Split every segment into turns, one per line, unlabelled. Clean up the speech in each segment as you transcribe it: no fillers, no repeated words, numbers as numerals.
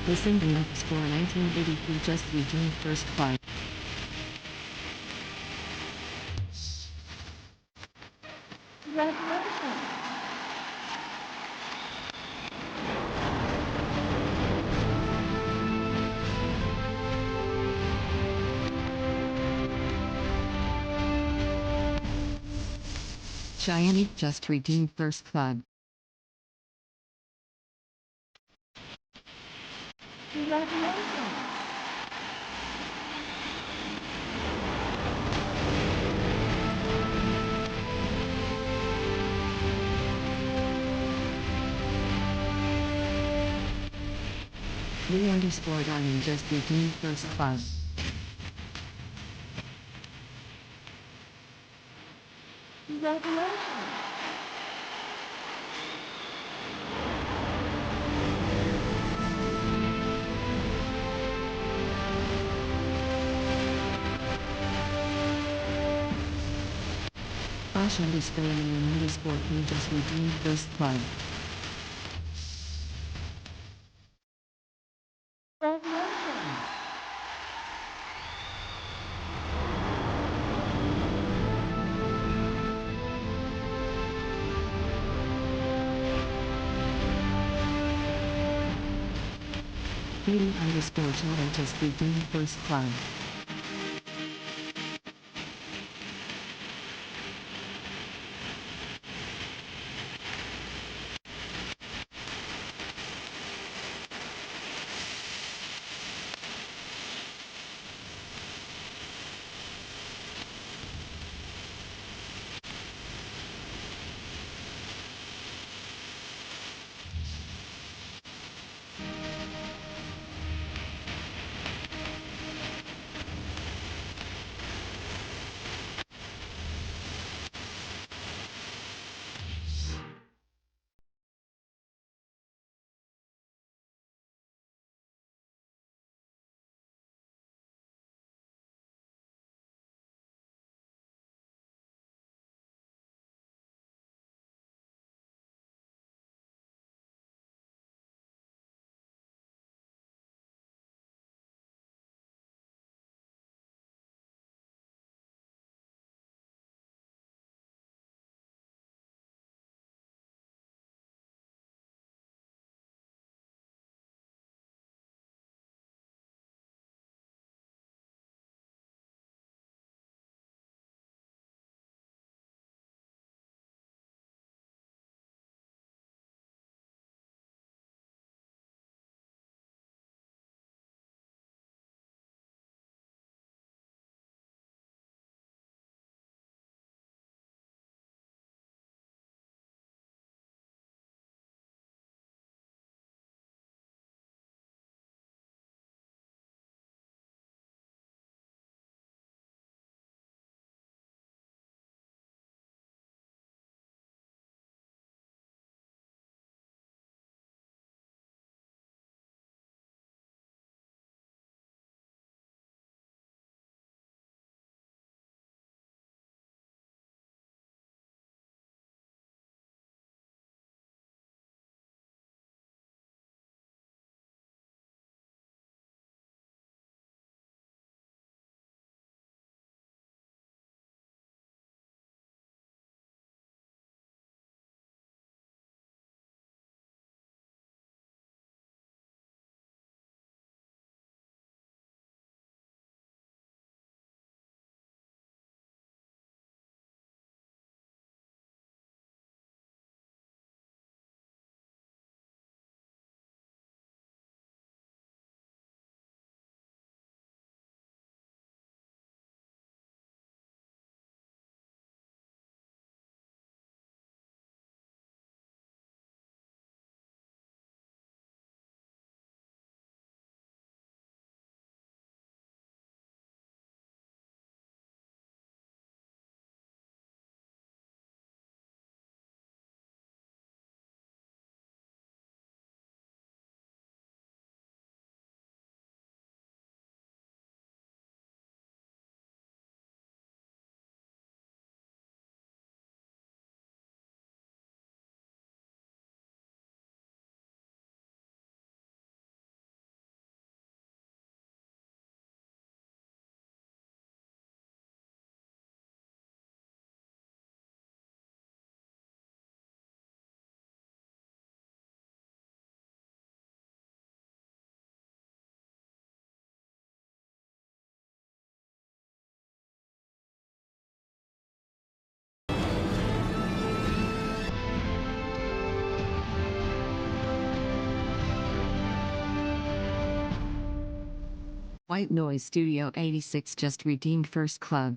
Descending score 1983 just redeemed first fight. Congratulations! Cheyenne just redeemed first fund. Congratulations! We underscored on just redeemed first fund. Congratulations! Bosch underscored and underscore we just redeemed first fund. Congratulations! Katie underscore Jordan just redeemed first fund. White Noise Studio 86 just redeemed first club.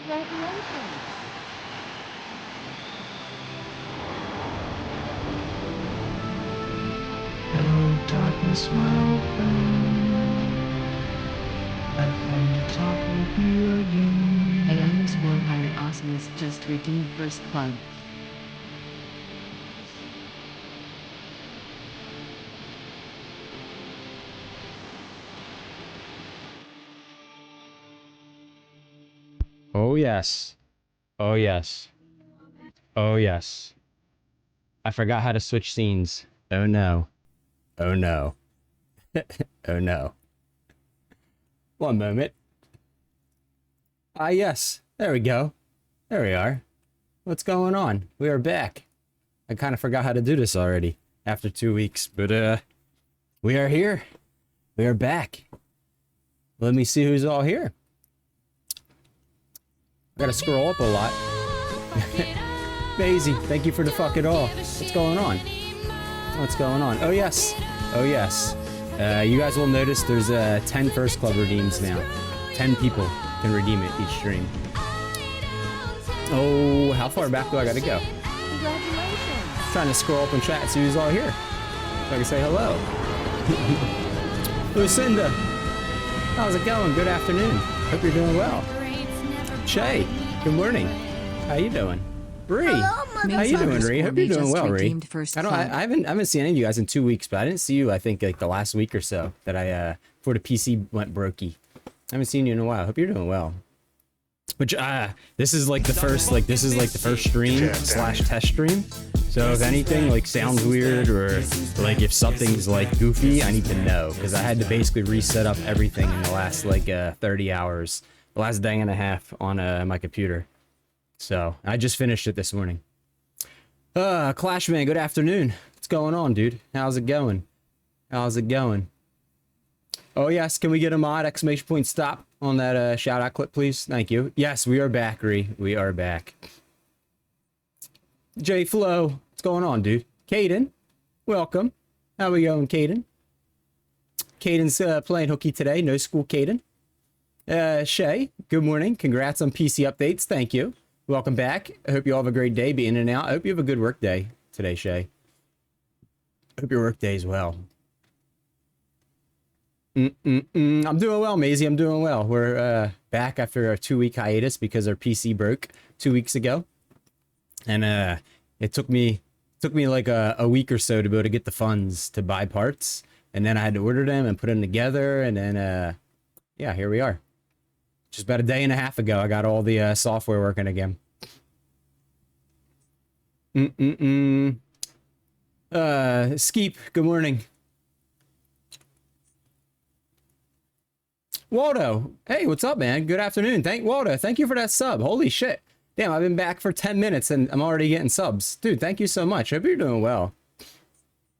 Congratulations!
Hello, darkness, my old friend. I've come to talk with you again.
AM's Warhammer Awesomeness just redeemed first club.
Oh yes. Oh yes. Oh yes. I forgot how to switch scenes. Oh no. Oh no. Oh no. One moment. Ah yes. There we go. There we are. What's going on? We are back. I kind of forgot how to do this already after 2 weeks, but we are here. We are back. Let me see who's all here. I gotta scroll up a lot. Maisie, thank you for the fuck it all. What's going on? What's going on? Oh yes. Oh yes. You guys will notice there's 10 first club redeems now. 10 people can redeem it each stream. Oh, how far back do I gotta go?
Congratulations!
Trying to scroll up and chat and see who's all here. So I can say hello. Lucinda, how's it going? Good afternoon. Hope you're doing well. Shay, good morning. How you doing? Ree, how you doing, Ree? Hope you're doing well, Ree. I haven't seen any of you guys in 2 weeks, but I didn't see you. I think like the last week or so that I before the PC went brokey. I haven't seen you in a while. Hope you're doing well. Which this is like the first stream slash test stream. So if anything like sounds weird or like if something's like goofy, I need to know because I had to basically reset up everything in the last like 30 hours, the last day and a half on my computer. So I just finished it this morning. Clashman, good afternoon. What's going on, dude? How's it going? How's it going? Oh yes, can we get a mod exclamation point stop on that shout out clip, please? Thank you. Yes, we are back, Ree. We are back. J Flow, what's going on, dude? Caden, welcome. How we going, Caden? Caden's playing hooky today. No school, Caden. Shay, good morning. Congrats on PC updates. Thank you. Welcome back. I hope you all have a great day. Be in and out. I hope you have a good work day today, Shay. Hope your work day is well. I'm doing well, Maisie. I'm doing well. We're back after a 2-week hiatus because our PC broke 2 weeks ago, and it took me like a week or so to be able to get the funds to buy parts, and then I had to order them and put them together, and then yeah, here we are. Just about a day and a half ago, I got all the software working again. Skeep, good morning. Waldo, hey, what's up, man? Good afternoon. Waldo, thank you for that sub. Holy shit. Damn, I've been back for 10 minutes and I'm already getting subs. Dude, thank you so much. Hope you're doing well.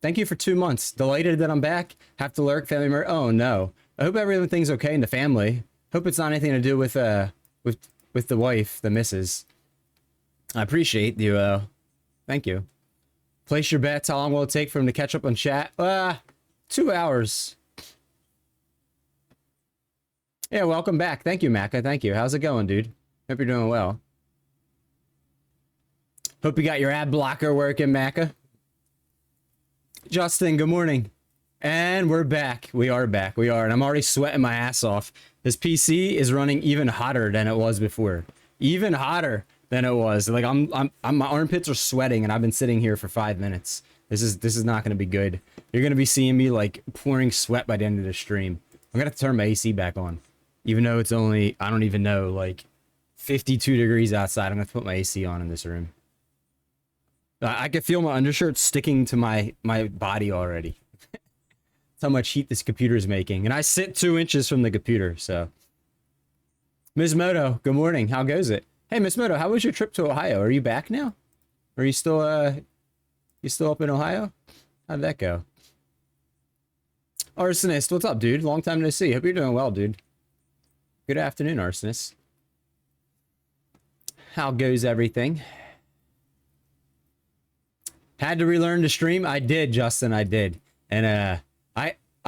Thank you for 2 months. Delighted that I'm back. Have to lurk, family member. Oh, no. I hope everything's okay in the family. Hope it's not anything to do with the wife, the missus. I appreciate you. Thank you. Place your bets. How long will it take for him to catch up on chat? 2 hours. Yeah, welcome back. Thank you, Macca. Thank you. How's it going, dude? Hope you're doing well. Hope you got your ad blocker working, Macca. Justin, good morning. And we're back. We are back. We are. And I'm already sweating my ass off. This PC is running even hotter than it was before. Even hotter than it was. Like my armpits are sweating and I've been sitting here for 5 minutes. This is not going to be good. You're going to be seeing me like pouring sweat by the end of the stream. I'm going to turn my AC back on. Even though it's only, I don't even know, like 52 degrees outside. I'm going to put my AC on in this room. I can feel my undershirt sticking to my body already. That's how much heat this computer is making. And I sit 2 inches from the computer, so. Ms. Moto, good morning. How goes it? Hey, Ms. Moto, how was your trip to Ohio? Are you back now? Are you still up in Ohio? How'd that go? Arsonist, what's up, dude? Long time no see. Hope you're doing well, dude. Good afternoon, Arsonist. How goes everything? Had to relearn to stream? I did, Justin, I did. And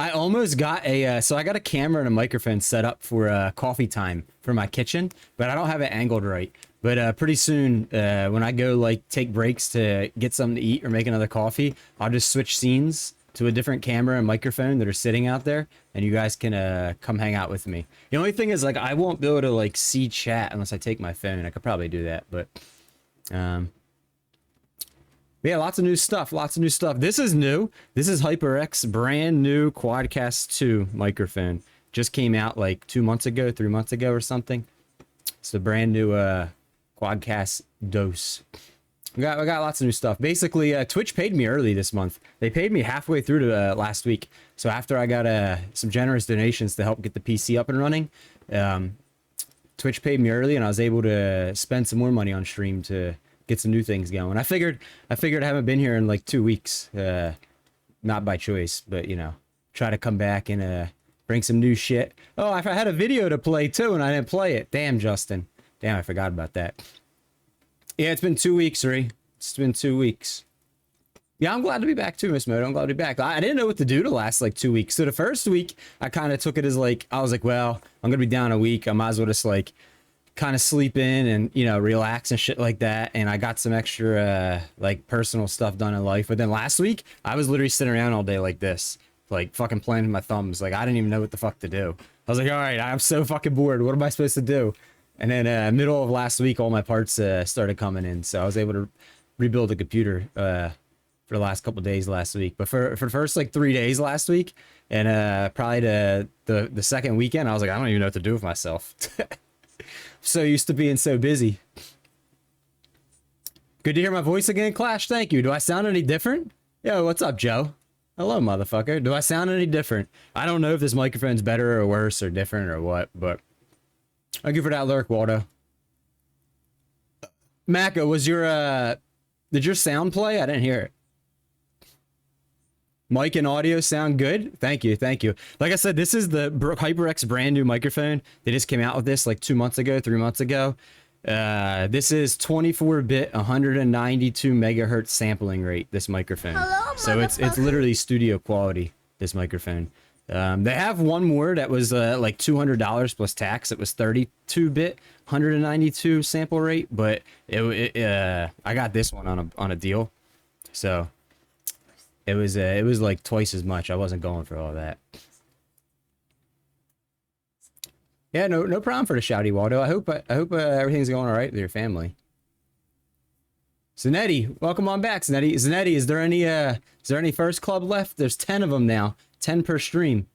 I almost got so I got a camera and a microphone set up for coffee time for my kitchen, but I don't have it angled right. But pretty soon, when I go like take breaks to get something to eat or make another coffee, I'll just switch scenes to a different camera and microphone that are sitting out there, and you guys can come hang out with me. The only thing is, like, I won't be able to like see chat unless I take my phone. I could probably do that, but yeah, lots of new stuff. This is new. This is HyperX brand new Quadcast 2 microphone. Just came out like 2 months ago, 3 months ago or something. It's the brand new Quadcast Dose. We got lots of new stuff. Basically, Twitch paid me early this month. They paid me halfway through to last week. So after I got some generous donations to help get the PC up and running, Twitch paid me early, and I was able to spend some more money on stream to get some new things going. I figured I haven't been here in like 2 weeks, not by choice, but you know, try to come back and bring some new shit. Oh, I had a video to play too, and I didn't play it. Damn, Justin. Damn, I forgot about that. Yeah, it's been 2 weeks, Ree. It's been 2 weeks. Yeah, I'm glad to be back too, Miss Moto. I'm glad to be back. I didn't know what to do to last like 2 weeks. So the first week, I kind of took it as like, I was like, well, I'm going to be down a week. I might as well just like kind of sleep in and, you know, relax and shit like that. And I got some extra like personal stuff done in life. But then last week, I was literally sitting around all day like this, like fucking playing with my thumbs. Like I didn't even know what the fuck to do. I was like, all right, I'm so fucking bored. What am I supposed to do? And then middle of last week, all my parts started coming in. So I was able to rebuild the computer for the last couple of days last week. But for the first like 3 days last week, and probably the second weekend, I was like, I don't even know what to do with myself. So used to being so busy. Good to hear my voice again, Clash. Thank you. Do I sound any different? Yo, what's up, Joe? Hello, motherfucker. Do I sound any different? I don't know if this microphone's better or worse or different or what, but thank you for that lurk, Waldo. Macca, was your did your sound play? I didn't hear it. Mic and audio sound good? Thank you, thank you. Like I said, this is the HyperX brand new microphone. They just came out with this like 2 months ago, 3 months ago. This is 24-bit, 192 megahertz sampling rate, this microphone. Hello, so it's literally studio quality, this microphone. They have one more that was like $200 plus tax. It was 32-bit, 192 sample rate, but I got this one on a deal, so it was like twice as much. I wasn't going for all that. Yeah, no problem for the shouty, Waldo. I hope everything's going all right with your family. Zanetti, welcome on back, Zanetti. Zanetti, is there any first club left? There's 10 of them now, 10 per stream.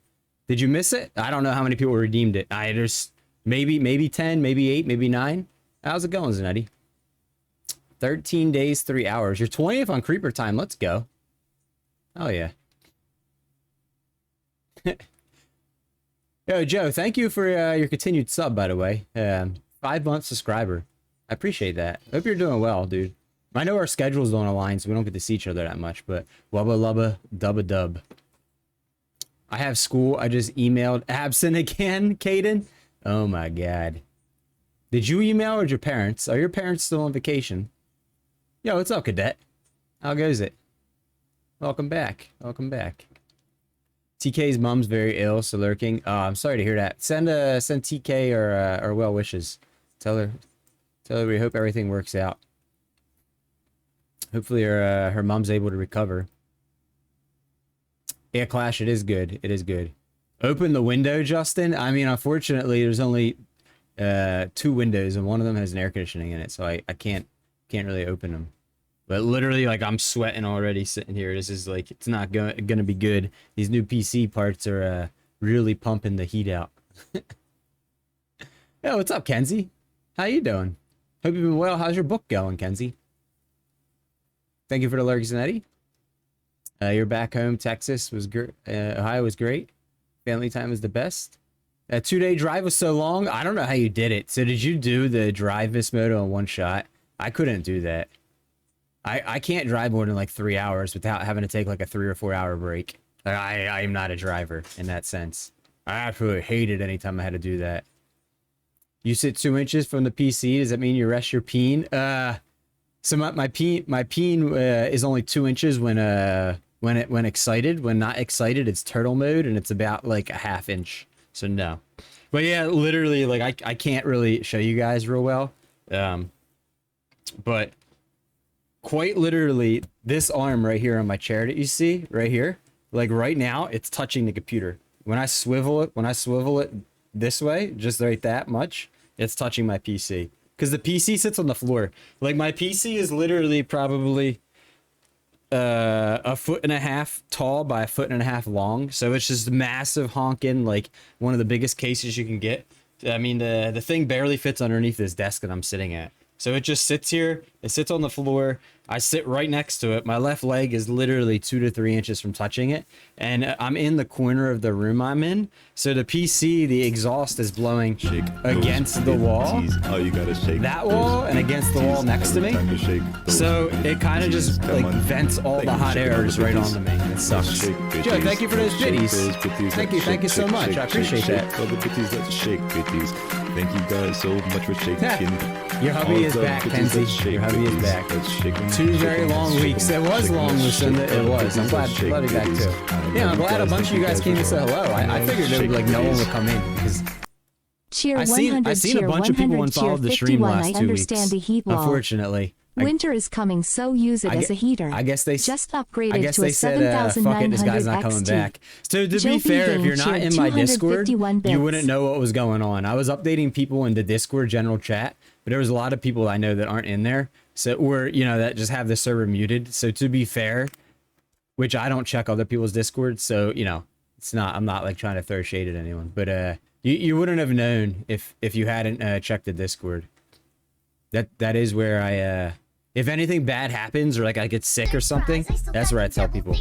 Did you miss it? I don't know how many people redeemed it. There's maybe 10, maybe 8, maybe 9. How's it going, Zanetti? 13 days, 3 hours. You're 20th on Creeper time. Let's go. Oh yeah. Yo, Joe, thank you for your continued sub, by the way. 5-month subscriber. I appreciate that. Hope you're doing well, dude. I know our schedules don't align, so we don't get to see each other that much, but wubba lubba dubba dub. I have school. I just emailed Absent again, Caden. Oh my god. Did you email or your parents? Are your parents still on vacation? Yo, what's up, Cadet? How goes it? Welcome back. Welcome back. TK's mom's very ill, so lurking. Oh, I'm sorry to hear that. Send TK or well wishes. Tell her we hope everything works out. Hopefully her mom's able to recover. Yeah, Clash, it is good. It is good. Open the window, Justin. I mean, unfortunately, there's only 2 windows, and one of them has an air conditioning in it, so I can't really open them. But literally, like, I'm sweating already sitting here. This is like, it's not gonna be good. These new PC parts are really pumping the heat out. Yo, what's up, Kenzie? How you doing? Hope you've been well. How's your book going, Kenzie? Thank you for the lurk, Zanetti. You're back home. Texas was great. Ohio was great. Family time was the best. That 2-day drive was so long. I don't know how you did it. So did you do the drive Vismodo in one shot? I couldn't do that. I can't drive more than like 3 hours without having to take like a 3 or 4 hour break. I am not a driver in that sense. I absolutely hated any time I had to do that. You sit 2 inches from the PC. Does that mean you rest your peen? So my peen is only 2 inches when excited. When not excited, it's turtle mode, and it's about like a ½ inch. So no. But yeah, literally, like I can't really show you guys real well. But quite literally, this arm right here on my chair that you see right here, like right now, it's touching the computer. When I swivel it this way, just right that much, it's touching my PC. Because the PC sits on the floor. Like, my PC is literally probably 1.5 feet tall by 1.5 feet long. So it's just massive honking, like one of the biggest cases you can get. I mean, the thing barely fits underneath this desk that I'm sitting at. So it just sits here. It sits on the floor. I sit right next to it. My left leg is literally 2 to 3 inches from touching it. And I'm in the corner of the room I'm in. So the PC, the exhaust is blowing against the wall.
Oh, you gotta shake
that wall and against the wall next to me. So it kind of just like vents all the hot airs right onto me. It sucks. Joe, thank you for those biddies. Thank you so much. I appreciate that.
Thank you guys so much for shaking.
Your hubby is back, Kenzie. Your hubby is back. 2 very long weeks. It was long, Lucinda. It was. I'm glad you're back too. Yeah, I'm glad a bunch of you guys came to say hello. I figured there would be like no one would come in because I seen a bunch of people unfollowed the stream last 2 weeks. Unfortunately.
Winter is coming, so use it as a heater.
I guess they
just upgraded to a
said, fuck it, this guy's not coming back. So to be fair, if you're not in my Discord, you wouldn't know what was going on. I was updating people in the Discord general chat, but there was a lot of people I know that aren't in there, so or that just have the server muted. So to be fair, which I don't check other people's Discord, so it's not. I'm not like trying to throw shade at anyone, but you wouldn't have known if you hadn't checked the Discord. That is where I if anything bad happens or like I get sick or something, that's where I tell people.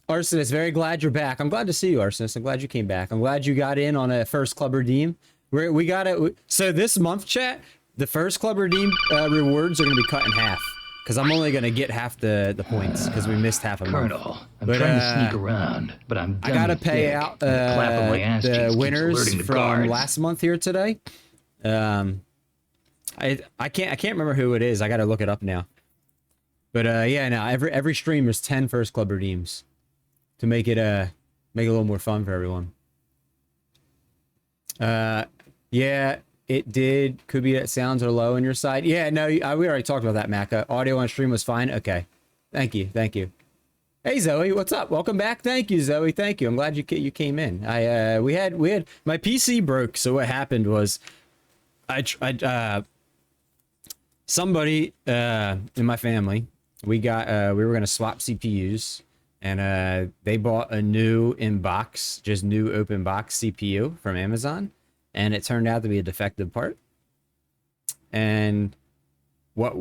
Arsonist, very glad you're back. I'm glad to see you, Arsonist. I'm glad you came back. I'm glad you got in on a first club redeem. We got it. So this month, chat, the first club redeem rewards are going to be cut in half because I'm only going to get half the points because we missed half a month.
Colonel, I'm trying to sneak around, but I'm done.
I got to pay out the winners from last month here today. I can't remember who it is. I gotta look it up now. But yeah, now every stream there's 10 first club redeems to make it Make it a little more fun for everyone. Yeah, it did. Could be that sounds are low on your side. Yeah, no, we already talked about that, Mac. Audio on stream was fine. Okay. Thank you. Thank you. Hey, Zoe, what's up? Welcome back. Thank you, Zoe. Thank you. I'm glad you came in. We had my PC broke. So what happened was somebody in my family, we were going to swap CPUs, and they bought a new new open box CPU from Amazon, and it turned out to be a defective part. And what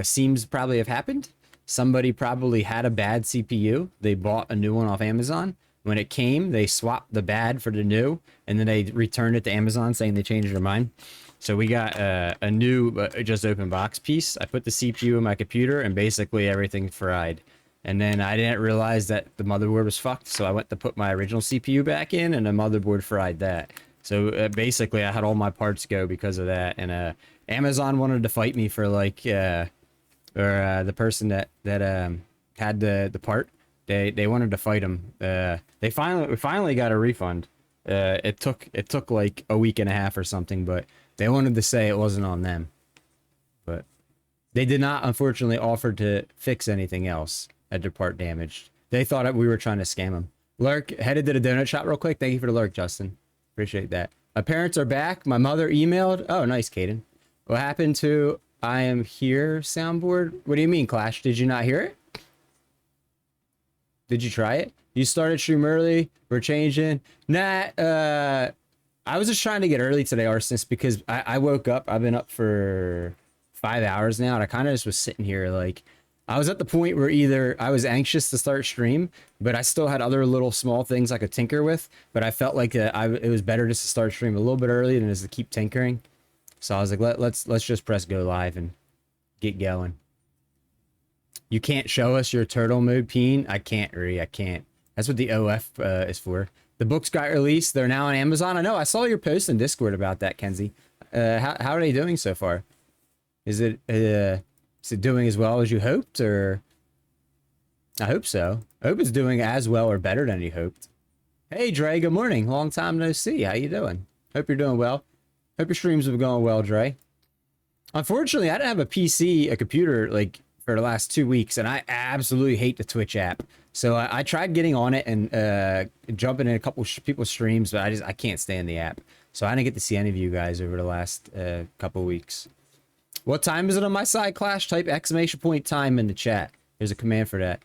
seems probably have happened, somebody probably had a bad CPU. They bought a new one off Amazon. When it came, they swapped the bad for the new, and then they returned it to Amazon saying they changed their mind. So we got a new just open box piece. I put the CPU in my computer, and basically everything fried. And then I didn't realize that the motherboard was fucked, so I went to put my original CPU back in, and the motherboard fried that. So basically I had all my parts go because of that. And Amazon wanted to fight me for like the person that had the part. They wanted to fight him. We finally got a refund. It took like a week and a half or something, but they wanted to say it wasn't on them. But they did not, unfortunately, offer to fix anything else at their part damaged. They thought we were trying to scam them. Lurk, headed to the donut shop real quick. Thank you for the lurk, Justin. Appreciate that. My parents are back. My mother emailed. Oh, nice, Caden. What happened to I am here soundboard? What do you mean, Clash? Did you not hear it? Did you try it? You started stream early. We're changing. Nah, I was just trying to get early today, Arsonist, because I woke up. I've been up for 5 hours now, and I kind of just was sitting here like, I was at the point where either I was anxious to start stream, but I still had other little small things I could tinker with, but I felt like it was better just to start stream a little bit early than just to keep tinkering. So I was like, let's just press go live and get going. You can't show us your turtle mode, Peen. I can't, I can't. That's what the OF is for. The books got released. They're now on Amazon. I know. I saw your post in Discord about that, Kenzie. How are they doing so far? Is it doing as well as you hoped, or? I hope so. I hope it's doing as well or better than you hoped. Hey, Dre. Good morning. Long time no see. How you doing? Hope you're doing well. Hope your streams have been going well, Dre. Unfortunately, I didn't have a computer, like, for the last 2 weeks, and I absolutely hate the Twitch app. So I tried getting on it and jumping in a couple people's streams, but I can't stand the app. So I didn't get to see any of you guys over the last couple weeks. What time is it on my side, Clash? Type ! time in the chat. There's a command for that.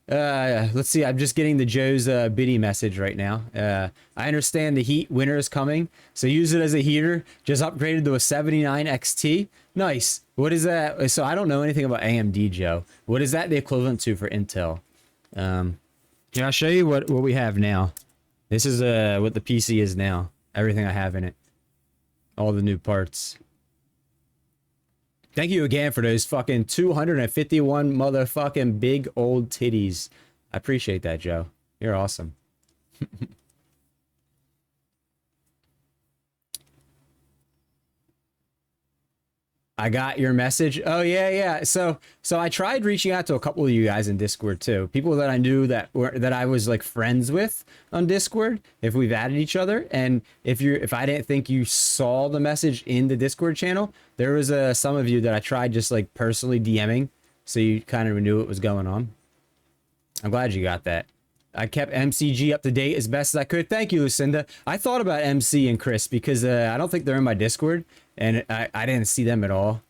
Let's see. I'm just getting the Joe's biddy message right now. I understand the heat winter is coming, so use it as a heater. Just upgraded to a 79 XT. Nice. What is that? So I don't know anything about AMD, Joe. What is that the equivalent to for Intel? Yeah, I'll show you what we have now. This is what the PC is now. Everything I have in it. All the new parts. Thank you again for those fucking 251 motherfucking big old titties. I appreciate that, Joe. You're awesome. I got your message. Oh yeah. So I tried reaching out to a couple of you guys in Discord too. People that I knew that I was like friends with on Discord, if we've added each other. And if I didn't think you saw the message in the Discord channel, there was some of you that I tried just like personally DMing, so you kind of knew what was going on. I'm glad you got that. I kept MCG up to date as best as I could. Thank you, Lucinda. I thought about MC and Chris because I don't think they're in my Discord, and I didn't see them at all.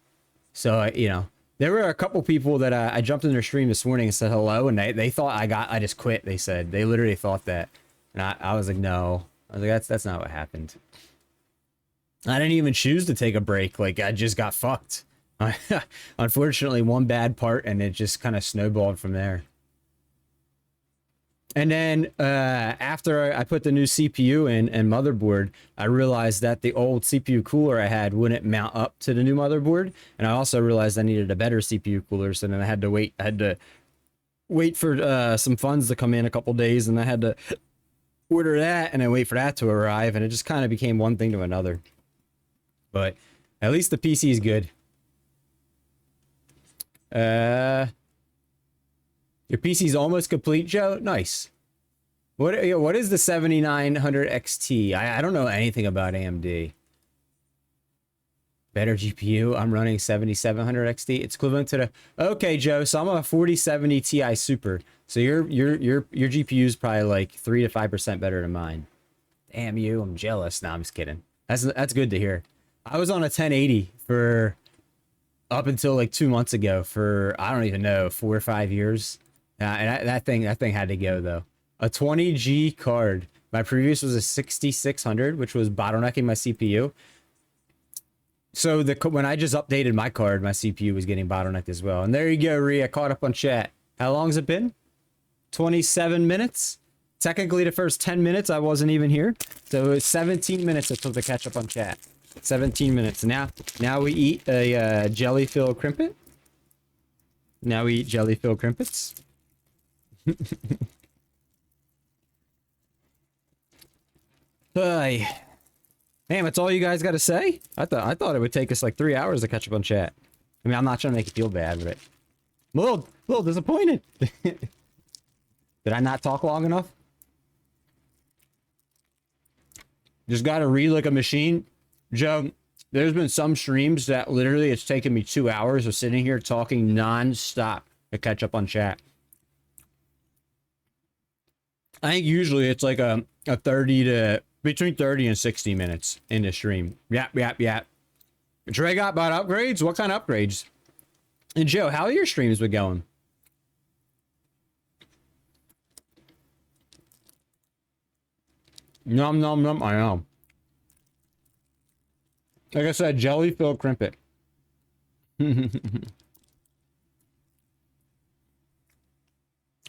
So, you know, there were a couple people that I jumped in their stream this morning and said hello, and they thought I just quit. They said they literally thought that, and I was like, no. I was like, that's not what happened. I didn't even choose to take a break. Like, I just got fucked. Unfortunately, one bad part, and it just kind of snowballed from there. And then after I put the new CPU in and motherboard, I realized that the old CPU cooler I had wouldn't mount up to the new motherboard. And I also realized I needed a better CPU cooler. So then I had to wait for some funds to come in a couple days, and I had to order that and then wait for that to arrive. And it just kind of became one thing to another. But at least the PC is good. Your PC's almost complete, Joe? Nice. What is the 7900 XT? I don't know anything about AMD. Better GPU. I'm running 7700 XT. It's equivalent to the. Okay, Joe. So I'm a 4070 Ti Super. So your GPU is probably like 3 to 5% better than mine. Damn you! I'm jealous. Nah, I'm just kidding. That's good to hear. I was on a 1080 for up until like 2 months ago for I don't even know 4 or 5 years. And that thing had to go though. A 20G card. My previous was a 6600, which was bottlenecking my CPU. So when I just updated my card, my CPU was getting bottlenecked as well. And there you go, Rhea. Caught up on chat. How long's it been? 27 minutes. Technically, the first 10 minutes I wasn't even here. So it was 17 minutes it took to catch up on chat. 17 minutes. Now we eat a jelly-filled crimpet. Now we eat jelly-filled crimpets. Hey. Damn, that's all you guys got to say? I thought it would take us like 3 hours to catch up on chat. I mean, I'm not trying to make you feel bad, but I'm a little disappointed. Did I not talk long enough? Just got to read like a machine. Joe, there's been some streams that literally it's taken me 2 hours of sitting here talking non-stop to catch up on chat. I think usually it's like a 30 to between 30 and 60 minutes in the stream. Yap. Trey got about upgrades? What kind of upgrades? And Joe, how are your streams been going? Nom nom nom, I know. Like I said, jelly-filled crimpet. I'm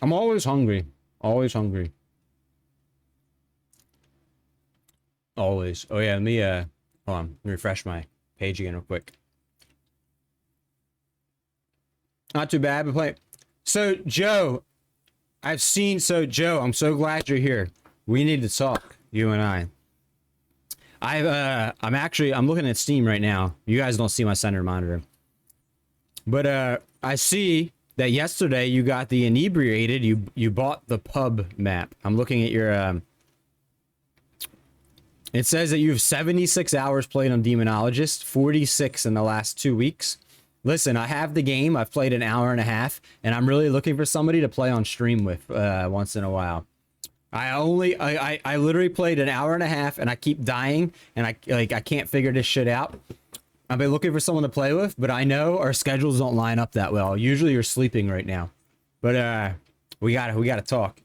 always hungry. Always hungry. Always. Oh yeah, let me hold on, let me refresh my page again real quick. Not too bad, but play. So Joe, Joe, I'm so glad you're here. We need to talk, you and I. I'm looking at Steam right now. You guys don't see my center monitor. But I see that yesterday you got the inebriated, you bought the pub map. I'm looking at your it says that you have 76 hours played on Demonologist, 46 in the last 2 weeks. Listen, I have the game. I've played an hour and a half, and I'm really looking for somebody to play on stream with once in a while. I literally played an hour and a half, and I keep dying, and I can't figure this shit out. I've been looking for someone to play with, but I know our schedules don't line up that well. Usually you're sleeping right now, but we gotta talk.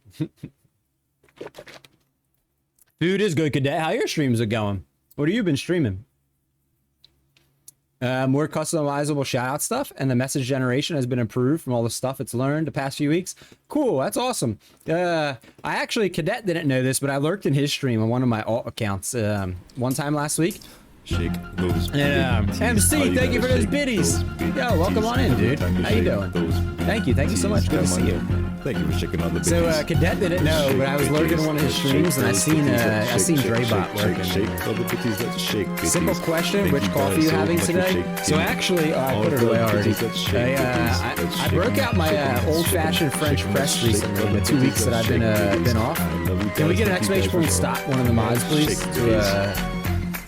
Food is good, Cadet. How your streams are going? What have you been streaming? More customizable shoutout stuff, and the message generation has been improved from all the stuff it's learned the past few weeks. Cool, that's awesome. Cadet didn't know this, but I lurked in his stream on one of my alt accounts one time last week.
Shake those
MC, thank you for those biddies. Yo, welcome on in, dude. How you doing? Thank you so much. Good to see you.
Thank you for shaking all the biddies.
So Cadet didn't know, but I was lurking in one of his streams and I seen Draybot lurking.
Shake all the biddies, let's shake.
Simple question: which coffee are you having today? So actually, I put it away already. I broke out my old-fashioned French press recently in the 2 weeks that I've been off. Can we get an exclamation point stop one of the mods, please? To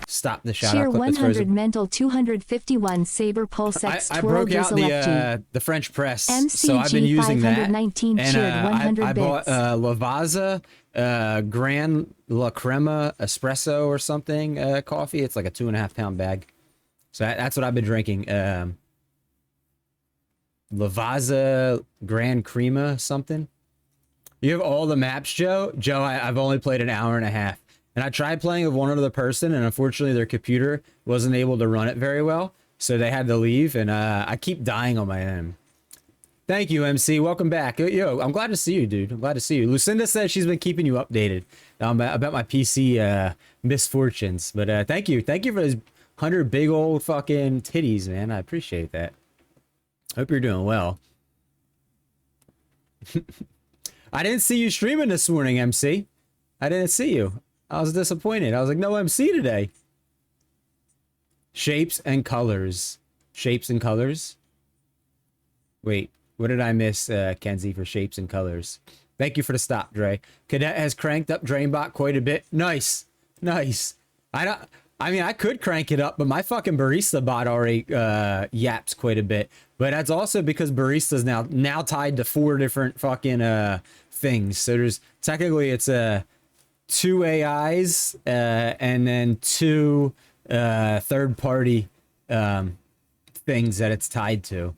stop the shout
Share
out clip.
100 mental 251 Saber Pulse X
I broke out the French press, so I've been using that. And I bought Lavazza Grand La Crema Espresso or something coffee. It's like a 2.5 pound bag. So that's what I've been drinking. Lavazza Grand Crema something. You have all the maps, Joe? Joe, I've only played an hour and a half. And I tried playing with one other person, and unfortunately their computer wasn't able to run it very well, so they had to leave, and I keep dying on my end. Thank you, MC. Welcome back. Yo, I'm glad to see you, dude. I'm glad to see you. Lucinda said she's been keeping you updated about my PC misfortunes. But thank you. Thank you for those 100 big old fucking titties, man. I appreciate that. Hope you're doing well. I didn't see you streaming this morning, MC. I didn't see you. I was disappointed. I was like, no MC today. Shapes and colors. Shapes and colors. Wait, what did I miss, Kenzie, for shapes and colors? Thank you for the stop, Dre. Cadet has cranked up Drainbot quite a bit. Nice. Nice. I mean, I could crank it up, but my fucking barista bot already yaps quite a bit. But that's also because barista's now tied to 4 different fucking things. So there's technically it's 2 AIs and then 2 third-party things that it's tied to.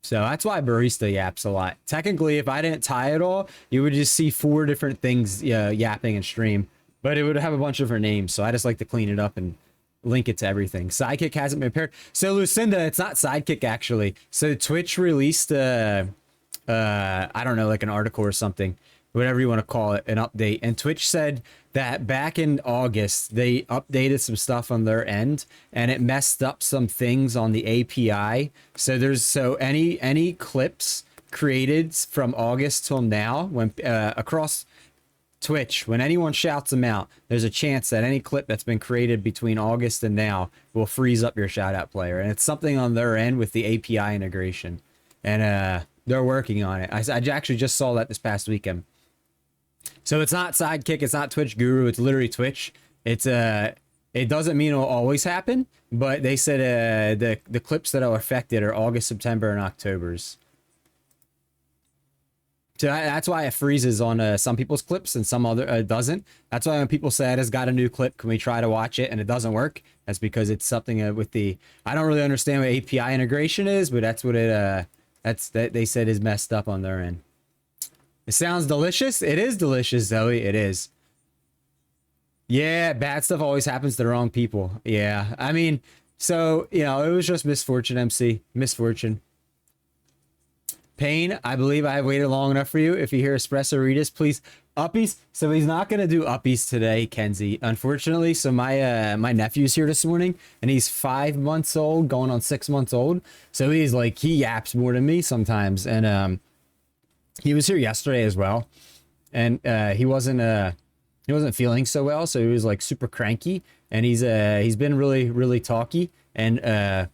So that's why barista yaps a lot. Technically, if I didn't tie it all, you would just see 4 different things yapping in stream. But it would have a bunch of different names, so I just like to clean it up and link it to everything. Sidekick hasn't been paired. So Lucinda, it's not Sidekick actually. So Twitch released I don't know, like an article or something, whatever you want to call it, an update. And Twitch said that back in August, they updated some stuff on their end and it messed up some things on the API. So any clips created from August till now, when across Twitch, when anyone shouts them out, there's a chance that any clip that's been created between August and now will freeze up your shout out player. And it's something on their end with the API integration. And they're working on it. I actually just saw that this past weekend. So it's not Sidekick, it's not Twitch Guru, it's literally Twitch. It's it doesn't mean it'll always happen, but they said the clips that are affected are August, September, and October's. So that's why it freezes on some people's clips and some other doesn't. That's why when people say it has got a new clip, can we try to watch it, and it doesn't work, that's because it's something with the, I don't really understand what API integration is, but that's what it that they said is messed up on their end. It sounds delicious. It is delicious, Zoe. It is. Yeah, bad stuff always happens to the wrong people. Yeah, I mean, so, you know, it was just misfortune, MC. Misfortune. Pain, I believe I have waited long enough for you. If you hear Espresso Ritas, please. Uppies. So he's not going to do uppies today, Kenzie, unfortunately. So my nephew's here this morning, and he's 5 months old, going on 6 months old. So he's like, he yaps more than me sometimes. And he was here yesterday as well. And he wasn't feeling so well. So he was like super cranky. And he's been really, really talky. And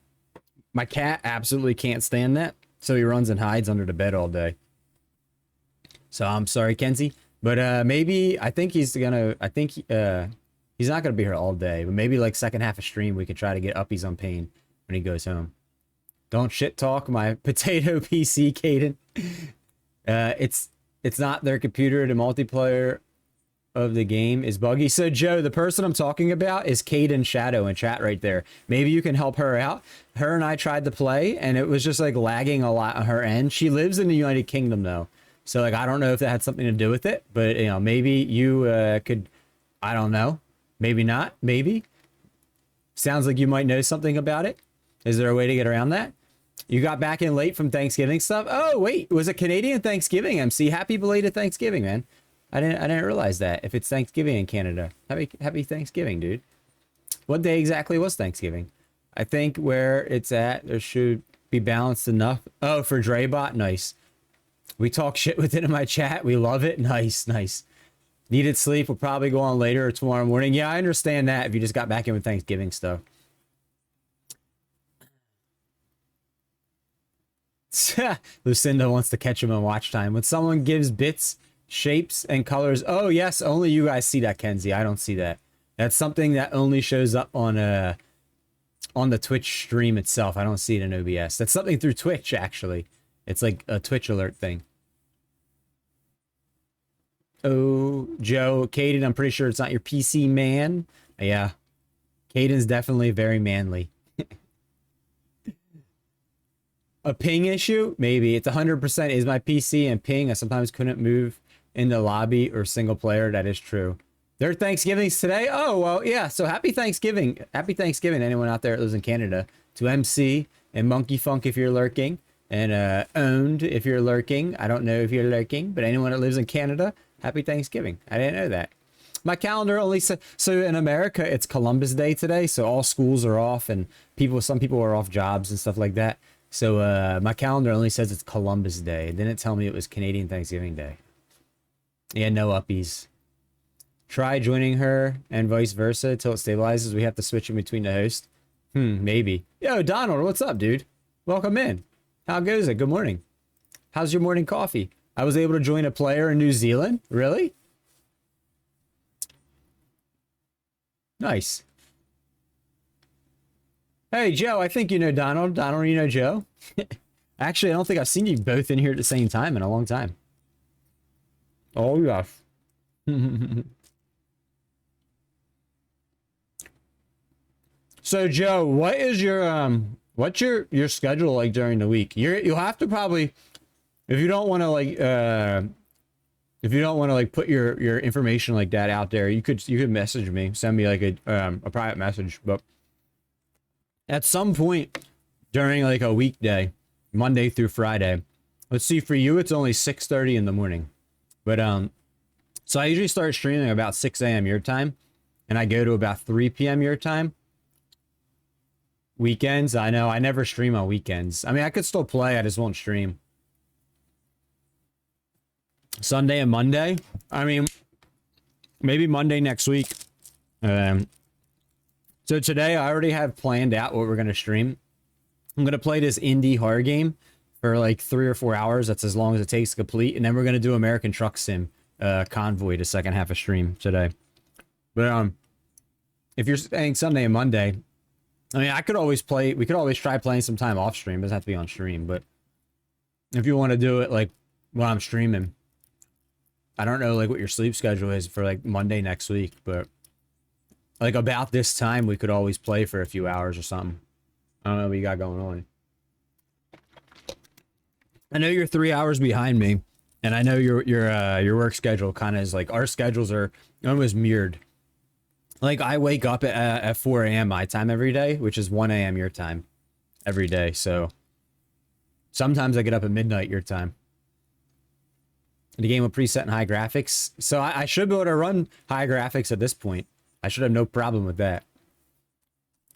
my cat absolutely can't stand that. So he runs and hides under the bed all day. So I'm sorry, Kenzie. But maybe, I think he's not going to be here all day. But maybe like second half of stream, we could try to get uppies on Pain when he goes home. Don't shit talk my potato PC, Caden. It's not their computer. The multiplayer of the game is buggy. So Joe, the person I'm talking about is Caden Shadow in chat right there. Maybe you can help her out. Her and I tried to play and it was just like lagging a lot on her end. She lives in the United Kingdom though. So like, I don't know if that had something to do with it, but you know, maybe you could, I don't know. Maybe not, maybe. Sounds like you might know something about it. Is there a way to get around that? You got back in late from Thanksgiving stuff? Oh, wait, was it Canadian Thanksgiving, MC? Happy belated Thanksgiving, man. I didn't realize that. If it's Thanksgiving in Canada. Happy Thanksgiving, dude. What day exactly was Thanksgiving? I think where it's at, there should be balanced enough. Oh, for Draybot? Nice. We talk shit with it in my chat. We love it. Nice, nice. Needed sleep. We'll probably go on later or tomorrow morning. Yeah, I understand that if you just got back in with Thanksgiving stuff. Lucinda wants to catch him on watch time. When someone gives bits, shapes, and colors. Oh, yes, only you guys see that, Kenzie. I don't see that. That's something that only shows up on the Twitch stream itself. I don't see it in OBS. That's something through Twitch, actually. It's like a Twitch alert thing. Oh, Joe, Caden, I'm pretty sure it's not your PC, man. Yeah. Caden's definitely very manly. A ping issue? Maybe. It's 100% is my PC and ping. I sometimes couldn't move in the lobby or single player. That is true. Their Thanksgivings today? Oh, well, yeah. So happy Thanksgiving. Happy Thanksgiving, anyone out there that lives in Canada. To MC and Monkey Funk if you're lurking. And Owned if you're lurking. I don't know if you're lurking, but anyone that lives in Canada, happy Thanksgiving. I didn't know that. My calendar only said, so in America, it's Columbus Day today. So all schools are off and some people are off jobs and stuff like that. So my calendar only says it's Columbus Day. It didn't tell me it was Canadian Thanksgiving Day. Yeah, no uppies. Try joining her and vice versa until it stabilizes. We have to switch in between the host. Maybe. Yo, Donald, what's up, dude? Welcome in. How goes it? Good morning. How's your morning coffee? I was able to join a player in New Zealand. Really? Nice. Hey, Joe, I think you know Donald. Donald, you know Joe? Actually, I don't think I've seen you both in here at the same time in a long time. Oh, yes. So, Joe, what is your what's your schedule like during the week? You'll have to probably, if you don't want to like put your information like that out there, you could message me, send me like a private message. But at some point during like a weekday, Monday through Friday, let's see, for you it's only 6:30 in the morning, but so I usually start streaming about 6 a.m. your time, and I go to about 3 p.m. your time. Weekends, I know I never stream on weekends. I mean, I could still play, I just won't stream. Sunday and Monday, I mean, maybe Monday next week. So today I already have planned out what we're going to stream. I'm going to play this indie horror game for like 3 or 4 hours. That's as long as it takes to complete. And then we're going to do American Truck Sim Convoy, the second half of stream today. But if you're saying Sunday and Monday, I mean, I could always play, we could always try playing some time off stream. It doesn't have to be on stream, but if you want to do it like while I'm streaming, I don't know like what your sleep schedule is for like Monday next week, but like about this time we could always play for a few hours or something. I don't know what you got going on. I know you're 3 hours behind me, and I know your work schedule kind of is like, our schedules are almost mirrored. Like, I wake up at 4 a.m. my time every day, which is 1 a.m. your time every day. So sometimes I get up at midnight your time. The game with preset and high graphics. So I should be able to run high graphics at this point. I should have no problem with that.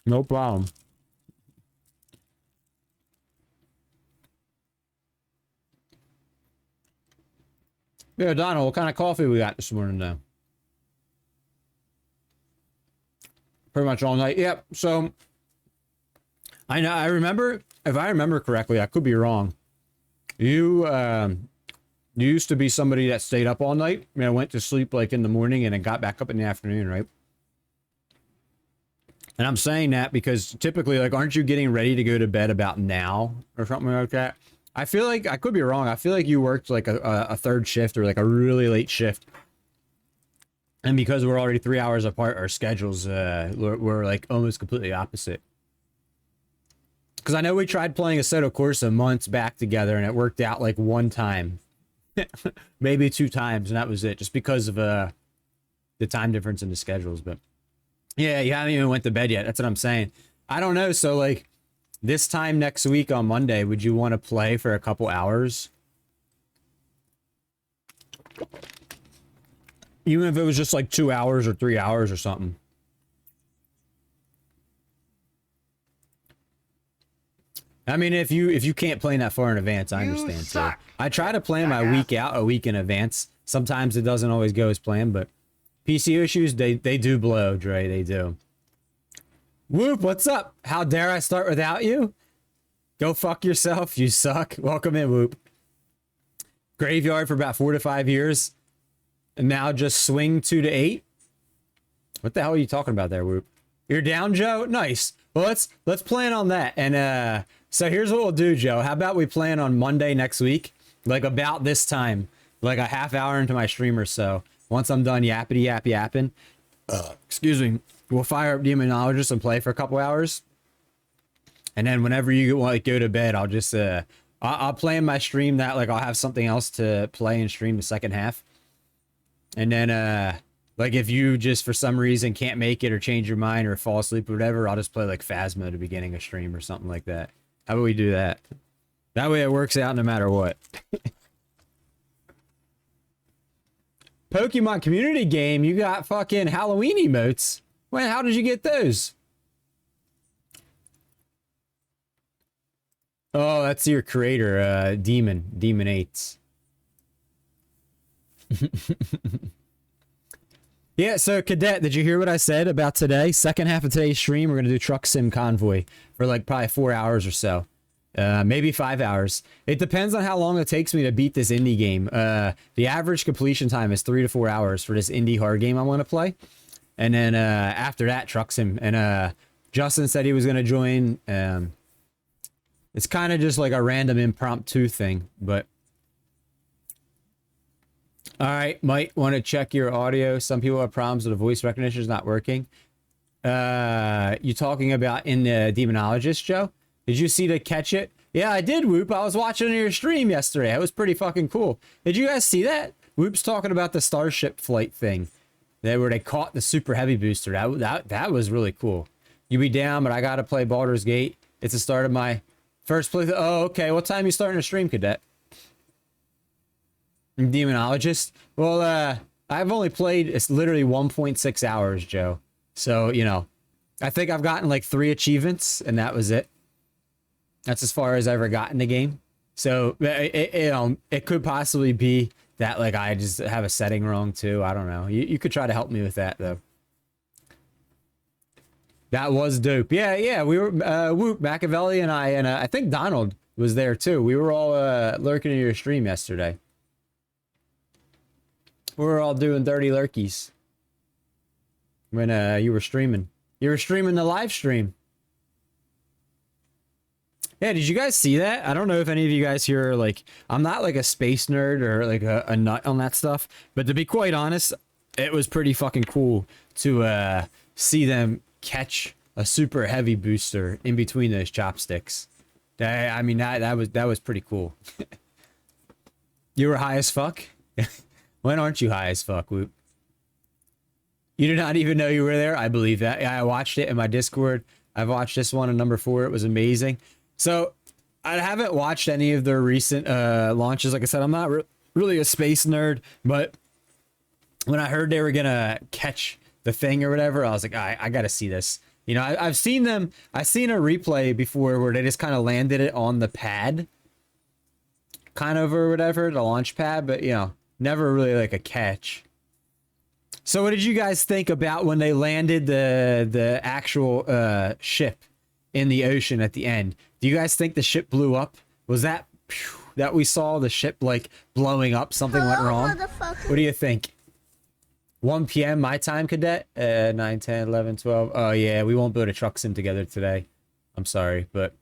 No problem. Yeah, Donald, what kind of coffee we got this morning though? Pretty much all night. Yep. So I know, I remember, if I remember correctly, I could be wrong. You used to be somebody that stayed up all night. I mean, I went to sleep like in the morning and then got back up in the afternoon, right? And I'm saying that because typically, like, aren't you getting ready to go to bed about now or something like that? I feel like, I could be wrong. I feel like you worked like a third shift or like a really late shift. And because we're already 3 hours apart, our schedules were like almost completely opposite. Because I know we tried playing Assetto Corsa months back together and it worked out like one time. Maybe 2 times, and that was it. Just because of the time difference in the schedules. But yeah, you haven't even went to bed yet. That's what I'm saying. I don't know. So like this time next week on Monday, would you want to play for a couple hours? Even if it was just like 2 hours or 3 hours or something. I mean, if you can't plan that far in advance, I understand too. I try to plan my week out a week in advance. Sometimes it doesn't always go as planned, but PC issues, they do blow, Dre, they do. Whoop, what's up? How dare I start without you? Go fuck yourself, you suck. Welcome in, Whoop. Graveyard for about 4 to 5 years. And now just swing 2 to 8. What the hell are you talking about there, Whoop? You're down, Joe? Nice. Well, let's plan on that. And so here's what we'll do, Joe. How about we plan on Monday next week? Like about this time. Like a half hour into my stream or so. Once I'm done yapping. Excuse me. We'll fire up Demonologist and play for a couple hours. And then whenever you want to go to bed, I'll just I'll plan my stream that like I'll have something else to play and stream the second half. And then like if you just for some reason can't make it or change your mind or fall asleep or whatever, I'll just play like Phasma at the beginning of stream or something like that. How about we do that? That way it works out no matter what. Pokemon community game, you got fucking Halloween emotes. Well, how did you get those? Oh, that's your creator, Demon 8. Yeah, so Cadet, did you hear what I said about today? Second half of today's stream, we're going to do Truck Sim Convoy for like probably 4 hours or so. Maybe 5 hours. It depends on how long it takes me to beat this indie game. The average completion time is 3 to 4 hours for this indie hard game I want to play. And then after that, Truxim. And Justin said he was going to join. It's kind of just like a random impromptu thing, but... Alright, might want to check your audio. Some people have problems with the voice recognition is not working. You talking about in the Demonologist, Joe? Did you see the catch it? Yeah, I did, Whoop. I was watching your stream yesterday. It was pretty fucking cool. Did you guys see that? Whoop's talking about the Starship flight thing. Where they caught the super heavy booster. That was really cool. You be down, but I gotta play Baldur's Gate. It's the start of my first play. Oh, okay. What time you starting to stream, Cadet? Demonologist? Well, I've only played, it's literally 1.6 hours, Joe. So, you know, I think I've gotten like 3 achievements, and that was it. That's as far as I ever got in the game. So, it could possibly be that, like, I just have a setting wrong, too. I don't know. You could try to help me with that, though. That was dope. Yeah, we were, Whoop, Machiavelli and I think Donald was there, too. We were all lurking in your stream yesterday. We were all doing dirty lurkies when you were streaming. You were streaming the live stream. Yeah, did you guys see that? I don't know if any of you guys here are like, I'm not like a space nerd or like a nut on that stuff, but to be quite honest, it was pretty fucking cool to see them catch a super heavy booster in between those chopsticks. I mean, that was pretty cool. You were high as fuck? When aren't you high as fuck, Whoop? You did not even know you were there? I believe that. Yeah, I watched it in my Discord. I've watched this one on number 4. It was amazing. So, I haven't watched any of their recent launches. Like I said, I'm not really a space nerd, but when I heard they were going to catch the thing or whatever, I was like, I got to see this. You know, I've seen them. I've seen a replay before where they just kind of landed it on the pad, kind of, or whatever, the launch pad, but, you know, never really like a catch. So what did you guys think about when they landed the actual ship in the ocean at the end? Do you guys think the ship blew up? Was that we saw the ship like blowing up? Something went wrong? What do you think? 1 p.m. my time, Cadet? 9, 10, 11, 12. Oh yeah, we won't build a truck sim together today. I'm sorry, but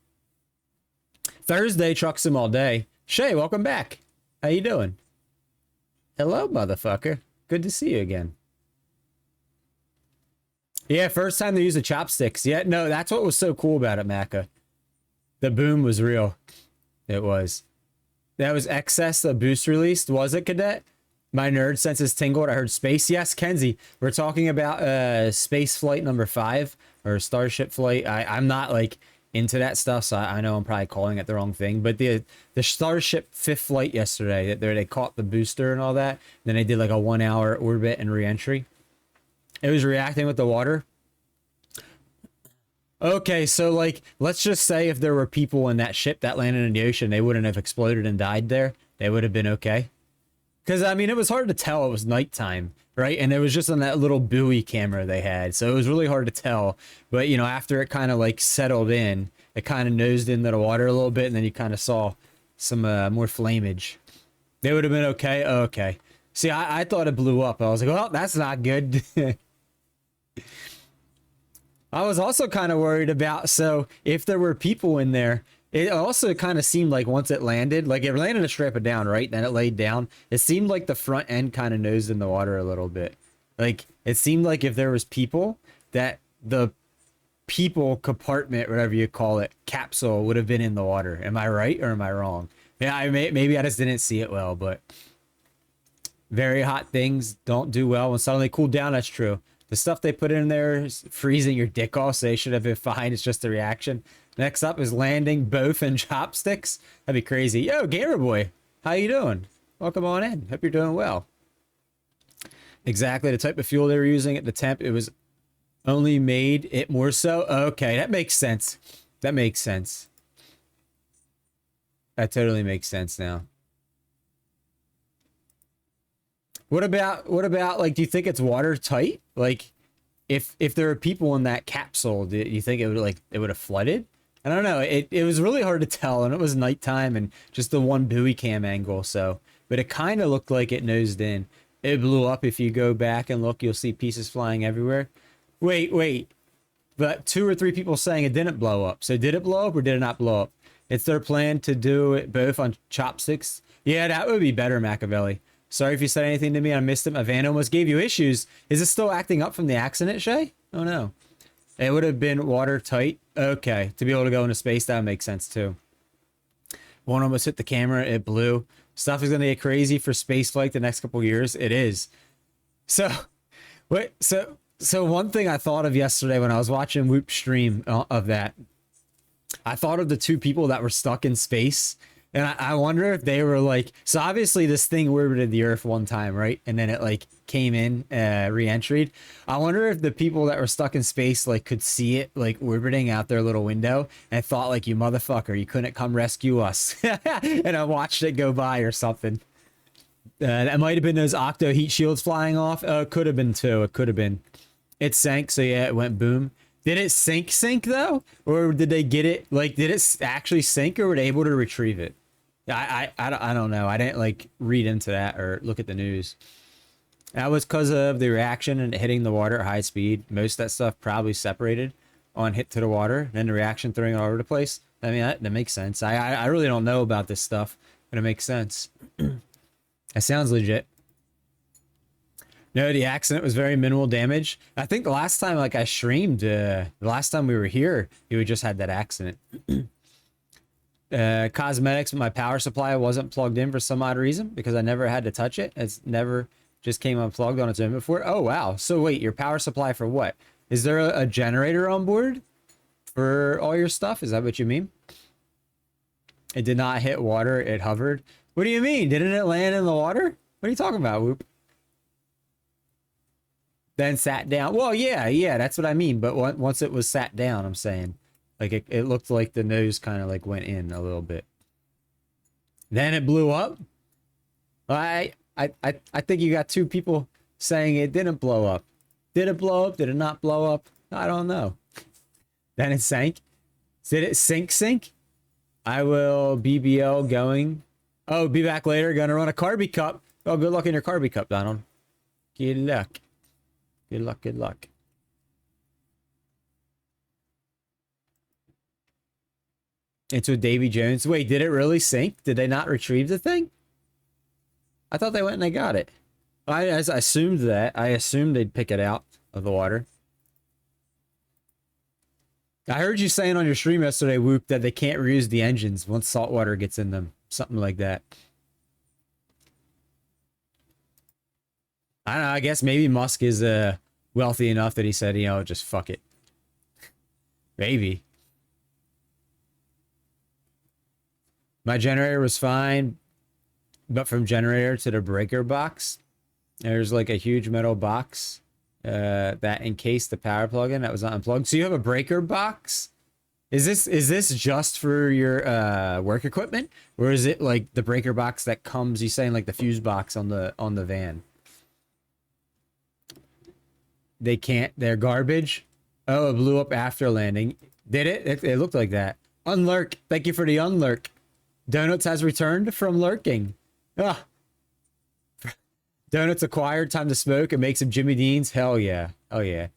Thursday truck sim all day. Shay, welcome back. How you doing? Hello, motherfucker. Good to see you again. Yeah, first time they used the chopsticks. Yeah, no, that's what was so cool about it, Macca. The boom was real. It was. That was excess, the boost released. Was it, Cadet? My nerd senses tingled. I heard space. Yes, Kenzie. We're talking about space flight number 5 or Starship flight. I'm not like into that stuff, so I know I'm probably calling it the wrong thing. But the Starship 5th flight yesterday, they caught the booster and all that. Then they did like a 1-hour orbit and re-entry. It was reacting with the water. Okay, so like, let's just say if there were people in that ship that landed in the ocean, they wouldn't have exploded and died there. They would have been okay. Because, I mean, it was hard to tell. It was nighttime, right? And it was just on that little buoy camera they had. So it was really hard to tell. But, you know, after it kind of like settled in, it kind of nosed into the water a little bit. And then you kind of saw some more flamage. They would have been okay. Oh, okay. See, I thought it blew up. I was like, well, that's not good. I was also kind of worried about, so if there were people in there, it also kind of seemed like once it landed, like it landed to strap it down, right? Then it laid down. It seemed like the front end kind of nosed in the water a little bit. Like, it seemed like if there was people, that the people compartment, whatever you call it, capsule would have been in the water. Am I right or am I wrong? Yeah, maybe I just didn't see it well, but very hot things don't do well when suddenly cool down. That's true. The stuff they put in there is freezing your dick off, so they should have been fine. It's just a reaction. Next up is landing both in chopsticks. That'd be crazy. Yo, Gamer Boy, how you doing? Welcome on in. Hope you're doing well. Exactly the type of fuel they were using at the temp. It was only made it more so. Okay, that makes sense. That makes sense. That totally makes sense now. What about like, do you think it's watertight? Like, if there were people in that capsule, do you think it would have flooded? I don't know. It was really hard to tell, and it was nighttime and just the one buoy cam angle. So, but it kind of looked like it nosed in. It blew up. If you go back and look, you'll see pieces flying everywhere. Wait. But 2 or 3 people saying it didn't blow up. So did it blow up or did it not blow up? It's their plan to do it both on chopsticks. Yeah, that would be better, Machiavelli. Sorry if you said anything to me. I missed it. My van almost gave you issues. Is it still acting up from the accident, Shay? Oh, no. It would have been watertight. Okay. To be able to go into space, that would make sense, too. One almost hit the camera. It blew. Stuff is going to get crazy for spaceflight the next couple years. It is. So, wait. So one thing I thought of yesterday when I was watching Whoop's stream of that, I thought of the 2 people that were stuck in space. And I wonder if they were like, so obviously this thing orbited the Earth one time, right? And then it like came in, re-entried. I wonder if the people that were stuck in space like could see it like orbiting out their little window and thought like, you motherfucker, you couldn't come rescue us. And I watched it go by or something. That might have been those octo heat shields flying off. It could have been too. It could have been. It sank, so yeah, it went boom. Did it sink though? Or did they get it, like, did it actually sink or were they able to retrieve it? I don't know. I didn't like read into that or look at the news. That was because of the reaction and hitting the water at high speed. Most of that stuff probably separated on hit to the water, then the reaction throwing it all over the place. I mean, that makes sense. I really don't know about this stuff, but it makes sense. That sounds legit. No, the accident was very minimal damage. I think the last time like I streamed, the last time we were here, we just had that accident. Cosmetics, my power supply wasn't plugged in for some odd reason because I never had to touch it. It's never just came unplugged on its own before. Oh, wow. So wait, your power supply for what? Is there a generator on board for all your stuff? Is that what you mean? It did not hit water. It hovered. What do you mean? Didn't it land in the water? What are you talking about, Whoop? Then sat down. Well, yeah, that's what I mean. But once it was sat down, I'm saying. Like it looked like the nose kind of like went in a little bit. Then it blew up. I think you got 2 people saying it didn't blow up. Did it blow up? Did it not blow up? I don't know. Then it sank. Did it sink? I will BBL going. Oh, be back later. Gonna run a Carby Cup. Oh, good luck in your Carby Cup, Donald. Good luck. Good luck. It's with Davy Jones. Wait, did it really sink? Did they not retrieve the thing? I thought they went and they got it. I assumed that. I assumed they'd pick it out of the water. I heard you saying on your stream yesterday, Whoop, that they can't reuse the engines once salt water gets in them. Something like that. I don't know. I guess maybe Musk is wealthy enough that he said, you know, just fuck it. Maybe. My generator was fine, but from generator to the breaker box, there's like a huge metal box that encased the power plug-in that was not unplugged. So you have a breaker box? Is this just for your work equipment, or is it like the breaker box that comes? You saying like the fuse box on the van? They can't. They're garbage. Oh, it blew up after landing. Did it? It looked like that. Unlurk. Thank you for the unlurk. Donuts has returned from lurking. Ah. Donuts acquired time to smoke and make some Jimmy Deans. Hell yeah. Oh yeah.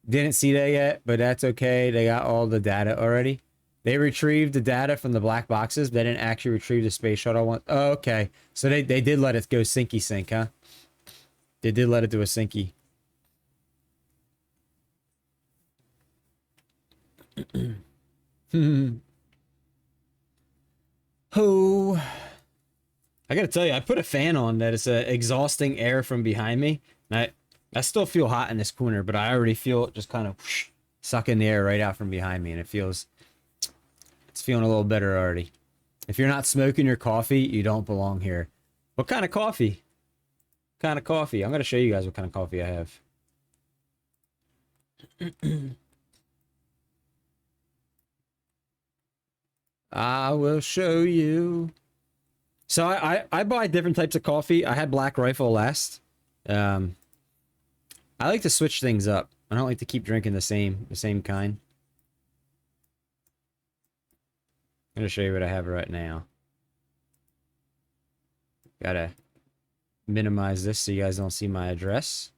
Didn't see that yet, but that's okay. They got all the data already. They retrieved the data from the black boxes. They didn't actually retrieve the space shuttle one. Oh, okay. So they did let it go sinky sink, huh? They did let it do a sinky. Oh, I gotta tell you, I put a fan on that is exhausting air from behind me. And I still feel hot in this corner, but I already feel it just kind of sucking the air right out from behind me, and it's feeling a little better already. If you're not smoking your coffee, you don't belong here. What kind of coffee? What kind of coffee? I'm gonna show you guys what kind of coffee I have. I will show you. So I buy different types of coffee. I had Black Rifle last. I like to switch things up. I don't like to keep drinking the same kind. I'm gonna show you what I have right now. Gotta minimize this so you guys don't see my address.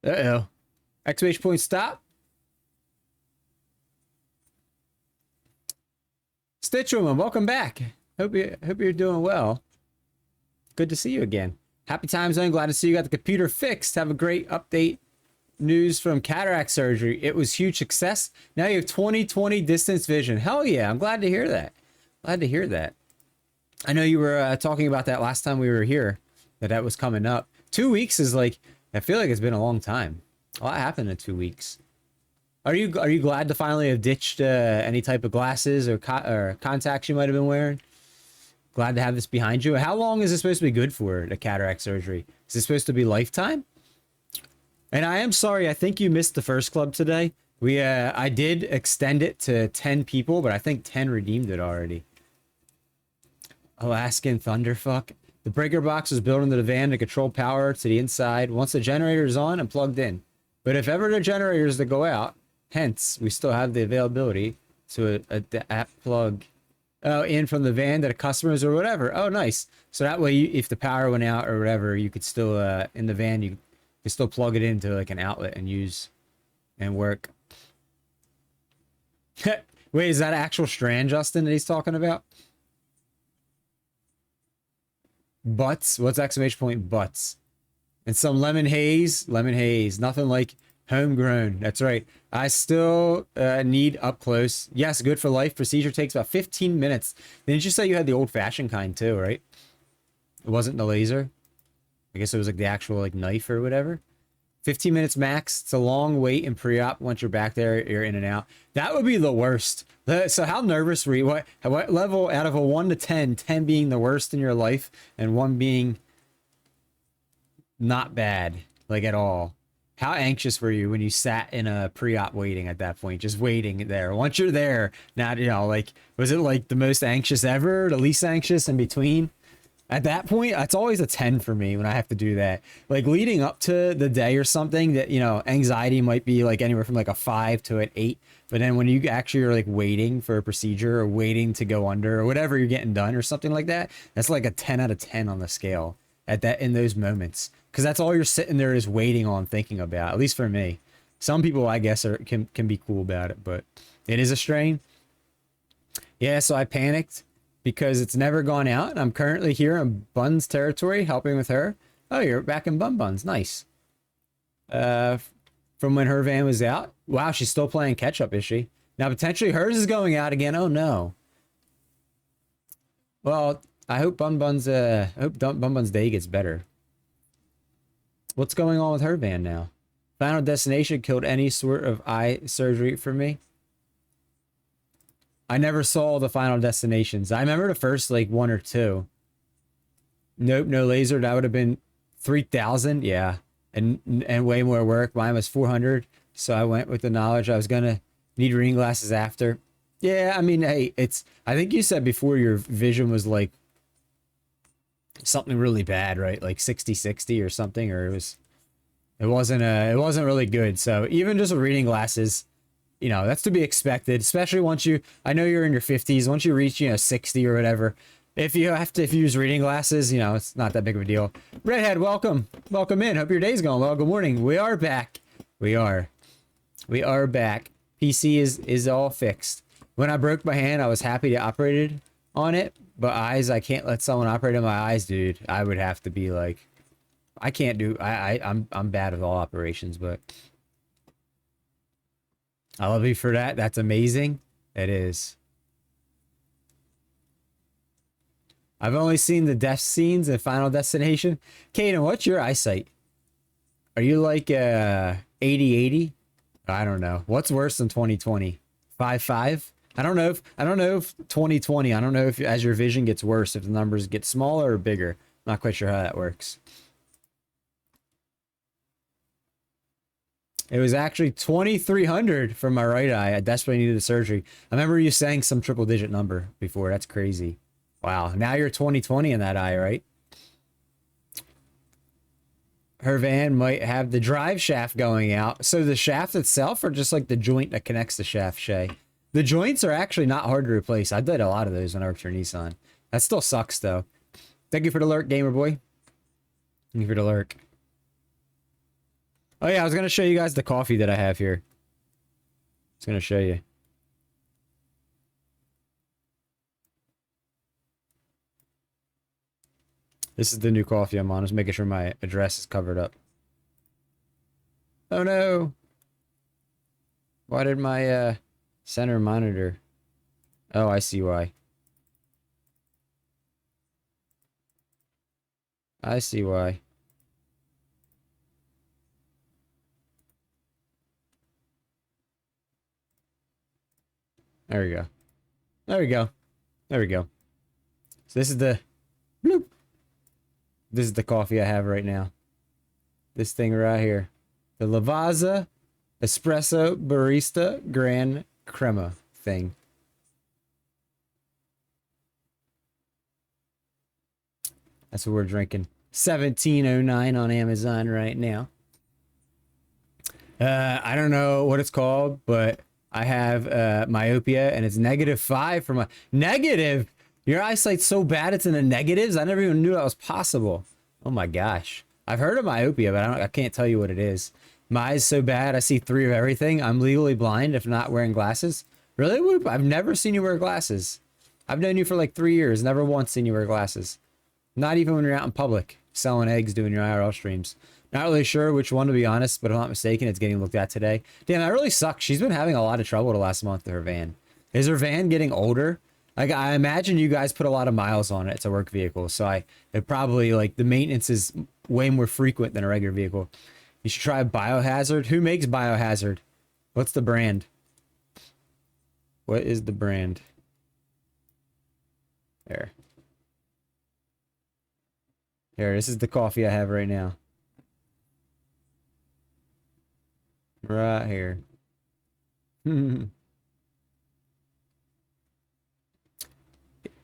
Uh-oh. Exclamation point stop. Stitchwoman, welcome back. Hope you're doing well. Good to see you again. Happy time zone. Glad to see you got the computer fixed. Have a great update. News from cataract surgery. It was huge success. Now you have 20/20 distance vision. Hell yeah. I'm glad to hear that. Glad to hear that. I know you were talking about that last time we were here, that was coming up. 2 weeks is like, I feel like it's been a long time. A lot happened in 2 weeks. Are you glad to finally have ditched any type of glasses or contacts you might have been wearing? Glad to have this behind you. How long is this supposed to be good for, the cataract surgery? Is it supposed to be lifetime? And I am sorry, I think you missed the first club today. I did extend it to 10 people, but I think 10 redeemed it already. Alaskan Thunderfuck. The breaker box was built into the van to control power to the inside once the generator is on and plugged in. But if ever the generator is to go out, hence, we still have the availability to a plug in from the van to the customers or whatever. Oh, nice. So that way, if the power went out or whatever, you could still, in the van, you could still plug it into like an outlet and use and work. Wait, is that actual strand, Justin, that he's talking about? Butts? What's exclamation point butts? And some lemon haze. Lemon haze. Nothing like homegrown. That's right. I still need up close. Yes, good for life. Procedure takes about 15 minutes. Didn't you say you had the old-fashioned kind too, right? It wasn't the laser. I guess it was like the actual like knife or whatever. 15 minutes max. It's a long wait in pre-op. Once you're back there, you're in and out. That would be the worst. So how nervous were you? What level out of a 1 to 10, 10 being the worst in your life and 1 being not bad, like at all? How anxious were you when you sat in a pre-op waiting at that point, just waiting there? Once you're there, now, you know, like, was it like the most anxious ever, the least anxious in between? At that point, it's always a 10 for me when I have to do that. Like leading up to the day or something, that, you know, anxiety might be like anywhere from like a 5 to an 8. But then when you actually are like waiting for a procedure or waiting to go under or whatever you're getting done or something like that, that's like a 10 out of 10 on the scale at that, in those moments. Because that's all you're sitting there is waiting on, thinking about, at least for me. Some people, I guess, can be cool about it, but it is a strain. Yeah, so I panicked because it's never gone out. I'm currently here in Bun's territory helping with her. Oh, you're back in Bun's. Nice. From when her van was out. Wow, she's still playing catch up, is she? Now, potentially hers is going out again. Oh, no. Well, I hope Bun's day gets better. What's going on with her van now? Final Destination killed any sort of eye surgery for me. I never saw the Final Destinations. I remember the first like 1 or 2. Nope, no laser. That would have been 3,000. Yeah, and way more work. Mine was 400. So I went with the knowledge I was gonna need reading glasses after. Yeah, I mean, hey, it's. I think you said before your vision was like something really bad, right? Like 60/60 or something, or it wasn't really good. So even just with reading glasses, you know, that's to be expected, especially once you, I know you're in your 50s, once you reach, you know, 60 or whatever, if you use reading glasses, you know, it's not that big of a deal. Redhead, welcome in. Hope your day's going well. Good morning. We are back. We are back. PC is all fixed. When I broke my hand, I was happy to operate on it, but eyes, I can't let someone operate on my eyes, dude. I would have to be like, I can't do, I'm bad with all operations, but I love you for that. That's amazing. It is. I've only seen the death scenes in Final Destination. Kaden, what's your eyesight? Are you like 80/80? I don't know. What's worse than 20/20? 5/5? I don't know if 20/20. I don't know if as your vision gets worse, if the numbers get smaller or bigger. Not quite sure how that works. It was actually 2,300 for my right eye. I desperately needed the surgery. I remember you saying some triple digit number before. That's crazy. Wow. Now you're 20/20 in that eye, right? her van might have the drive shaft going out. So the shaft itself, or just like the joint that connects the shaft, Shay? The joints are actually not hard to replace. I did a lot of those when I worked for Nissan. That still sucks though. Thank you for the lurk, gamer boy. Thank you for the lurk. Oh yeah, I was gonna show you guys the coffee that I have here. I was gonna show you. This is the new coffee I'm on. Just making sure my address is covered up. Oh no! Why did my center monitor? Oh, I see why. I see why. There we go. There we go. There we go. So this is the bloop. This is the coffee I have right now. This thing right here. The Lavazza Espresso Barista Gran Crema thing. That's what we're drinking. $17.09 on Amazon right now. I don't know what it's called, but I have myopia and it's -5 from a negative. Your eyesight's so bad it's in the negatives. I never even knew that was possible. Oh my gosh. I've heard of myopia, but I can't tell you what it is. My eyes so bad I see 3 of everything. I'm legally blind if not wearing glasses. Really, Whoop? I've never seen you wear glasses. I've known you for like 3 years. Never once seen you wear glasses. Not even when you're out in public selling eggs, doing your IRL streams. Not really sure which one, to be honest, but if I'm not mistaken, it's getting looked at today. Damn, that really sucks. She's been having a lot of trouble the last month with her van. Is her van getting older? Like, I imagine you guys put a lot of miles on it. It's a work vehicle, so it probably, like, the maintenance is way more frequent than a regular vehicle. You should try Biohazard. Who makes Biohazard? What's the brand? What is the brand? There. Here, this is the coffee I have right now. Right here.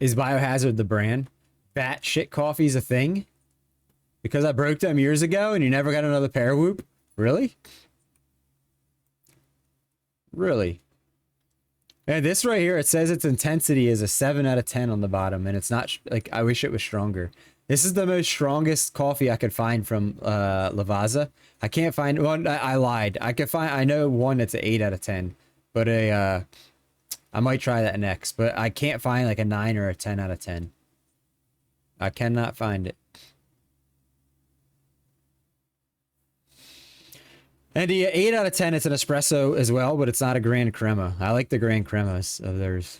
Is Biohazard the brand? Batshit coffee's a thing? Because I broke them years ago and you never got another pair, Whoop? Really? Really? And this right here, it says its intensity is a 7 out of 10 on the bottom, and it's not, like, I wish it was stronger. This is the most strongest coffee I could find from Lavazza. I can't find one. I lied. I know one that's an 8 out of 10, but I might try that next. But I can't find like a 9 or a 10 out of 10. I cannot find it. And the 8 out of 10, it's an espresso as well, but it's not a Gran Crema. I like the Gran Cremas of theirs.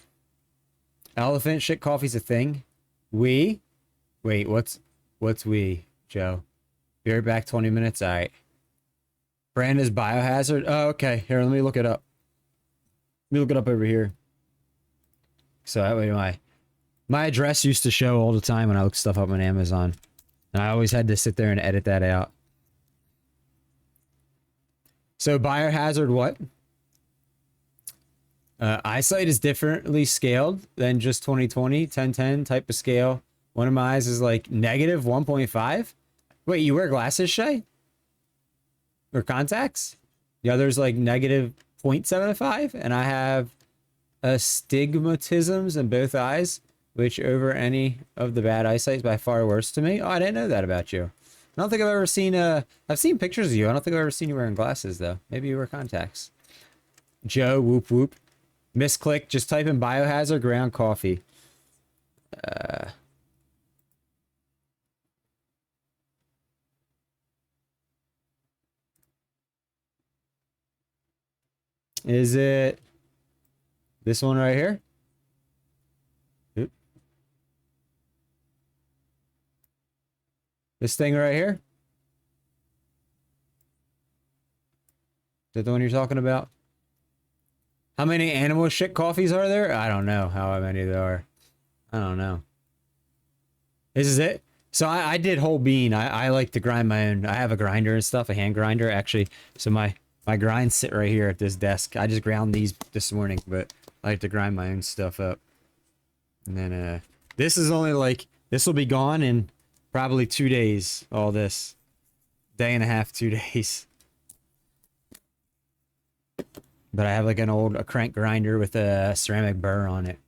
Elephant shit coffee's a thing. Wait, what's we, Joe? Be right back, 20 minutes. All right. Brand is Biohazard. Oh, okay. Here, let me look it up. Let me look it up over here. So that way my address used to show all the time when I looked stuff up on Amazon. And I always had to sit there and edit that out. So Biohazard what? Eyesight is differently scaled than just 20/20, 10/10 type of scale. One of my eyes is like -1.5. Wait, you wear glasses, Shay? Or contacts? The other's like -0.75, and I have astigmatisms in both eyes, which over any of the bad eyesight is by far worse to me. Oh, I didn't know that about you. I don't think I've ever seen I've seen pictures of you. I don't think I've ever seen you wearing glasses though. Maybe you wear contacts. Joe, whoop whoop. Misclick, just type in Biohazard ground coffee. Is it this one right here? Oop. This thing right here? Is that the one you're talking about? How many animal shit coffees are there? I don't know how many there are. I don't know. This is it? So I did whole bean. I like to grind my own. I have a grinder and stuff, a hand grinder actually. So my grinds sit right here at this desk. I just ground these this morning, but I like to grind my own stuff up. And then this is only like, this will be gone in probably 2 days, all this. day and a half, 2 days. But I have like a crank grinder with a ceramic burr on it.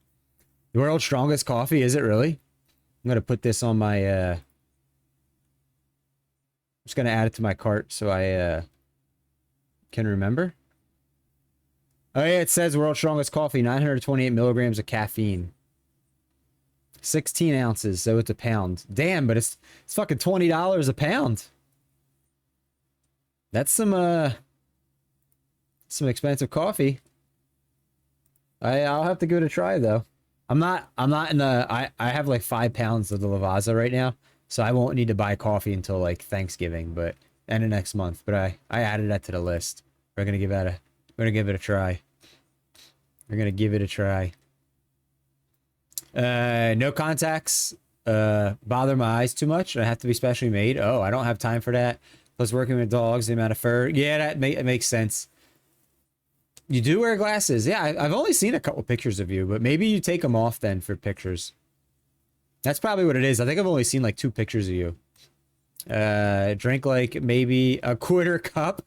The world's strongest coffee, is it really? I'm gonna put this on my I'm just gonna add it to my cart so I can remember. Oh yeah, it says world's strongest coffee, 928 milligrams of caffeine. 16 ounces, so it's a pound. Damn, but it's fucking $20 a pound. That's some expensive coffee. I'll have to give it a try though. I'm not in the I have like 5 pounds of the Lavazza right now, so I won't need to buy coffee until like Thanksgiving, but end of next month. But I added that to the list. We're gonna give it a try. We're gonna give it a try. No contacts bother my eyes too much. I have to be specially made. Oh, I don't have time for that. Plus working with dogs, the amount of fur. Yeah, that makes sense. You do wear glasses. Yeah, I've only seen a couple pictures of you, but maybe you take them off then for pictures. That's probably what it is. I think I've only seen like 2 pictures of you. Drink like maybe a quarter cup.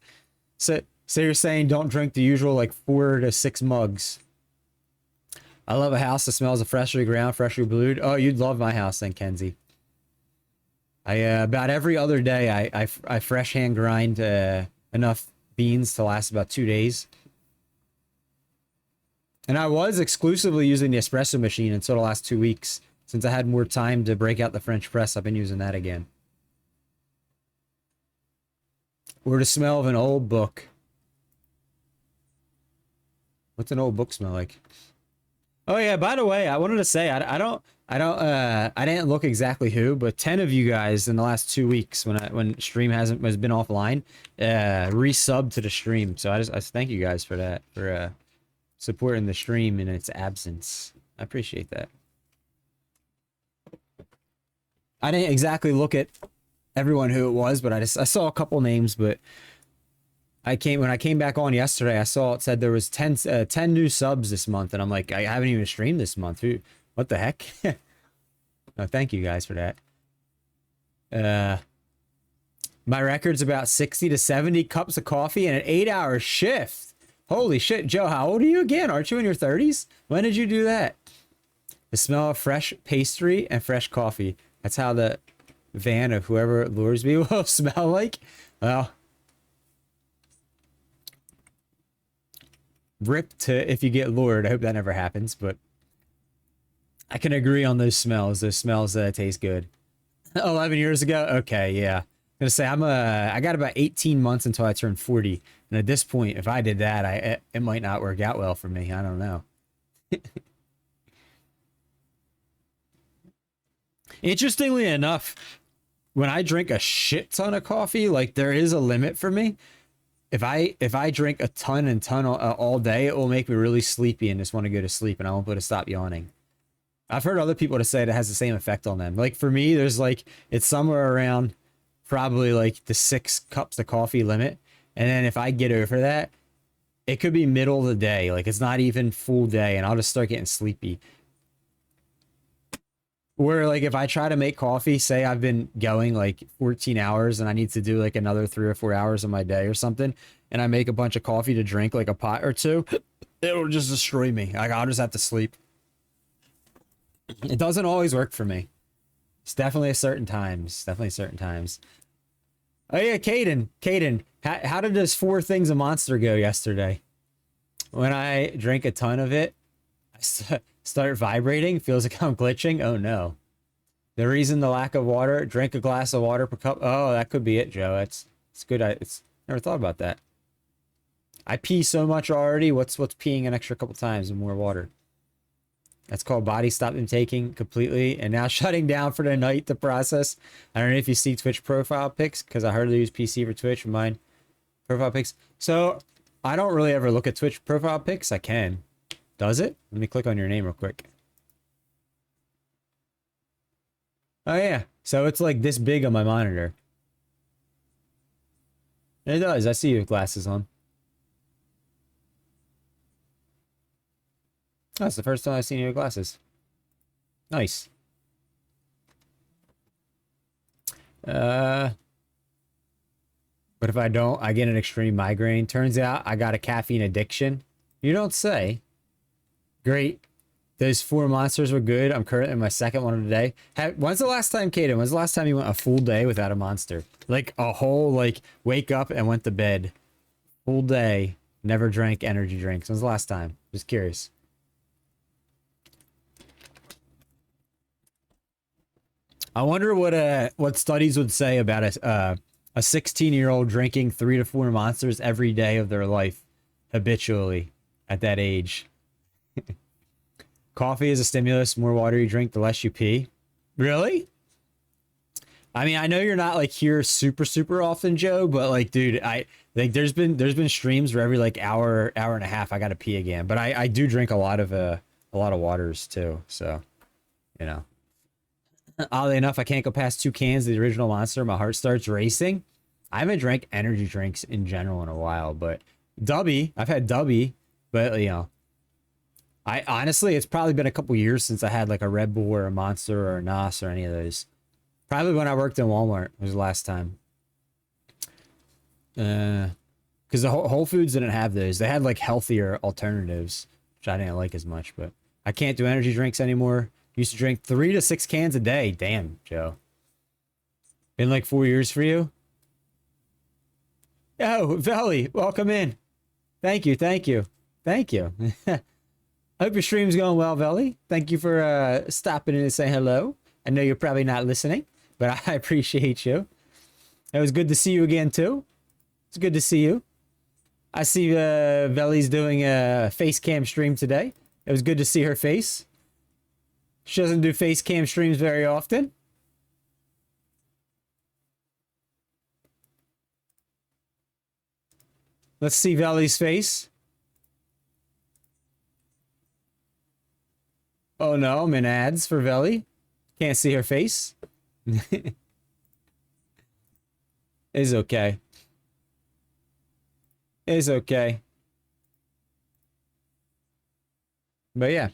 So you're saying don't drink the usual like 4 to 6 mugs. I love a house that smells of freshly ground, freshly brewed. Oh, you'd love my house then, Kenzie. About every other day, I fresh hand grind enough beans to last about 2 days. And I was exclusively using the espresso machine until the last 2 weeks. Since I had more time to break out the French press, I've been using that again. Or the smell of an old book. What's an old book smell like? Oh yeah, by the way, I wanted to say I didn't look exactly who, but 10 of you guys in the last 2 weeks when stream has been offline, resubbed to the stream. So I thank you guys for that, for supporting the stream in its absence. I appreciate that. I didn't exactly look at everyone who it was, but I saw a couple names. But when I came back on yesterday, I saw it said there was 10 new subs this month, and I'm like, I haven't even streamed this month. What the heck? No, thank you guys for that. My record's about 60 to 70 cups of coffee in an 8-hour shift. Holy shit, Joe, how old are you again? Aren't you in your 30s? When did you do that? The smell of fresh pastry and fresh coffee. That's how the van of whoever lures me will smell like. Well, rip to if you get lured. I hope that never happens, but I can agree on those smells. Those smells taste good. 11 years ago? Okay, yeah. I'm gonna say I got about 18 months until I turned 40. And at this point, if I did that, it might not work out well for me. I don't know. Interestingly enough, when I drink a shit ton of coffee, like there is a limit for me. If I drink a ton all day, it will make me really sleepy and just want to go to sleep, and I won't be able to stop yawning. I've heard other people to say it has the same effect on them. Like for me, there's like, it's somewhere around probably like the 6 cups of coffee limit. And then if I get over that, it could be middle of the day. Like it's not even full day and I'll just start getting sleepy. Where like if I try to make coffee, say I've been going like 14 hours and I need to do like another 3 or 4 hours of my day or something, and I make a bunch of coffee to drink, like a pot or 2, it'll just destroy me. Like I'll just have to sleep. It doesn't always work for me. It's definitely certain times. Definitely certain times. Oh yeah, Caden, how did those 4 things of Monster go yesterday? When I drink a ton of it, I start vibrating. Feels like I'm glitching. Oh no. The reason the lack of water, drink a glass of water per cup. Oh, that could be it, Joe. It's good. It's never thought about that. I pee so much already. What's peeing an extra couple times and more water? That's called body stop intaking completely and now shutting down for the night to process. I don't know if you see Twitch profile pics because I hardly use PC for Twitch and mine profile pics. So I don't really ever look at Twitch profile pics. I can. Does it? Let me click on your name real quick. Oh yeah. So it's like this big on my monitor. It does. I see you with glasses on. Oh, that's the first time I've seen you with glasses. Nice. if I don't, I get an extreme migraine. Turns out I got a caffeine addiction. You don't say. Great. Those 4 monsters were good. I'm currently in my second one of the day. When's the last time, Kaden? When's the last time you went a full day without a monster? Like a whole, like, wake up and went to bed. Full day. Never drank energy drinks. When's the last time? Just curious. I wonder what studies would say about a 16-year-old drinking 3 to 4 monsters every day of their life habitually at that age. Coffee is a stimulus. More water you drink, the less you pee. Really? I mean, I know you're not like here super often, Joe, but like, dude, there's been streams where every like hour and a half I gotta pee again. But I do drink a lot of waters too. So, you know. Oddly enough, I can't go past 2 cans of the original Monster. My heart starts racing. I haven't drank energy drinks in general in a while, but I've had Dubby, but you know. I honestly, it's probably been a couple years since I had like a Red Bull or a Monster or a NOS or any of those. Probably when I worked in Walmart was the last time. Because the Whole Foods didn't have those. They had like healthier alternatives, which I didn't like as much. But I can't do energy drinks anymore. Used to drink 3 to 6 cans a day. Damn, Joe. Been like 4 years for you? Oh, Veli, welcome in. Thank you. I hope your stream's going well, Veli. Thank you for stopping in and saying hello. I know you're probably not listening, but I appreciate you. It was good to see you again, too. It's good to see you. I see Veli's doing a face cam stream today. It was good to see her face. She doesn't do face cam streams very often. Let's see Veli's face. Oh no, I'm in ads for Veli. Can't see her face. It's okay. It's okay. But yeah.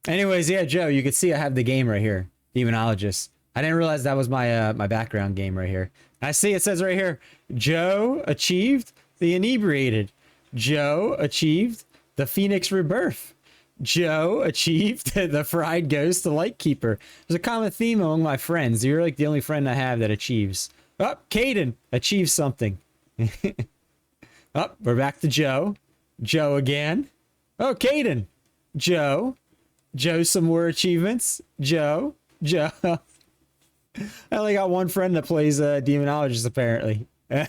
Anyways, yeah, Joe, you can see I have the game right here. Demonologist. I didn't realize that was my my background game right here. I see it says right here, Joe achieved the Inebriated. Joe achieved the Phoenix Rebirth. Joe achieved the Fried Ghost, the Lightkeeper. There's a common theme among my friends. You're like the only friend I have that achieves. Oh, Caden achieves something. Oh, we're back to Joe. Joe again. Oh, Caden. Joe. Joe, some more achievements. Joe. I only got one friend that plays Demonologist, apparently. I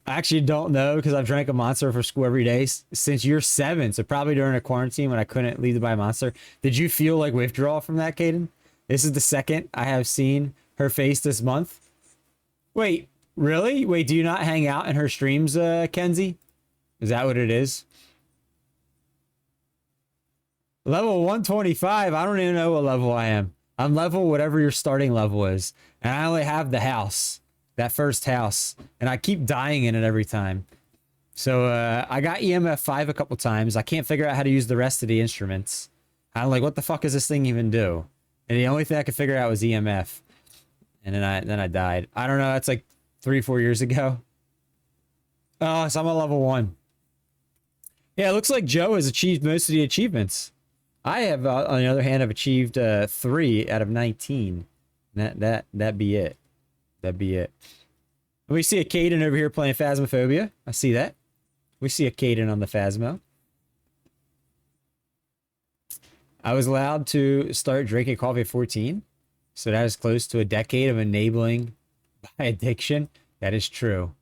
actually don't know because I've drank a Monster for school every day since you're 7. So probably during a quarantine when I couldn't leave to buy a Monster. Did you feel like withdrawal from that, Caden? This is the second I have seen her face this month. Wait, really? Wait, do you not hang out in her streams, Kenzie? Is that what it is? Level 125. I don't even know what level I am. I'm level whatever your starting level is. And I only have the house. That first house. And I keep dying in it every time. So I got EMF 5 a couple times. I can't figure out how to use the rest of the instruments. I'm like, what the fuck does this thing even do? And the only thing I could figure out was EMF. And then I died. I don't know. That's like 3-4 years ago. Oh, so I'm at level 1. Yeah, it looks like Joe has achieved most of the achievements. I have, on the other hand, I've achieved 3 out of 19. That be it. That'd be it. We see a Caden over here playing Phasmophobia. I see that. We see a Caden on the Phasmo. I was allowed to start drinking coffee at 14. So that is close to a decade of enabling by addiction. That is true.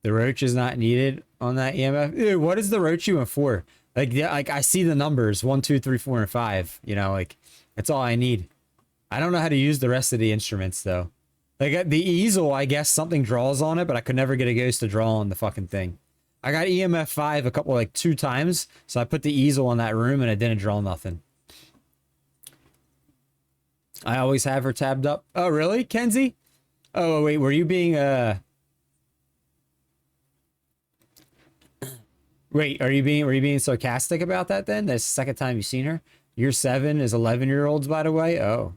The roach is not needed on that EMF. Dude, what is the roach even for? Like, yeah, like I see the numbers 1, 2, 3, 4, and 5. You know, like that's all I need. I don't know how to use the rest of the instruments though. Like the easel, I guess something draws on it, but I could never get a ghost to draw on the fucking thing. I got EMF 5 a couple, like 2 times, so I put the easel on that room and it didn't draw nothing. I always have her tabbed up. Oh, really, Kenzie? Oh, wait, were you being, Wait, were you being sarcastic about that then? That's the second time you've seen her? Your 7 is 11-year-olds, by the way? Oh.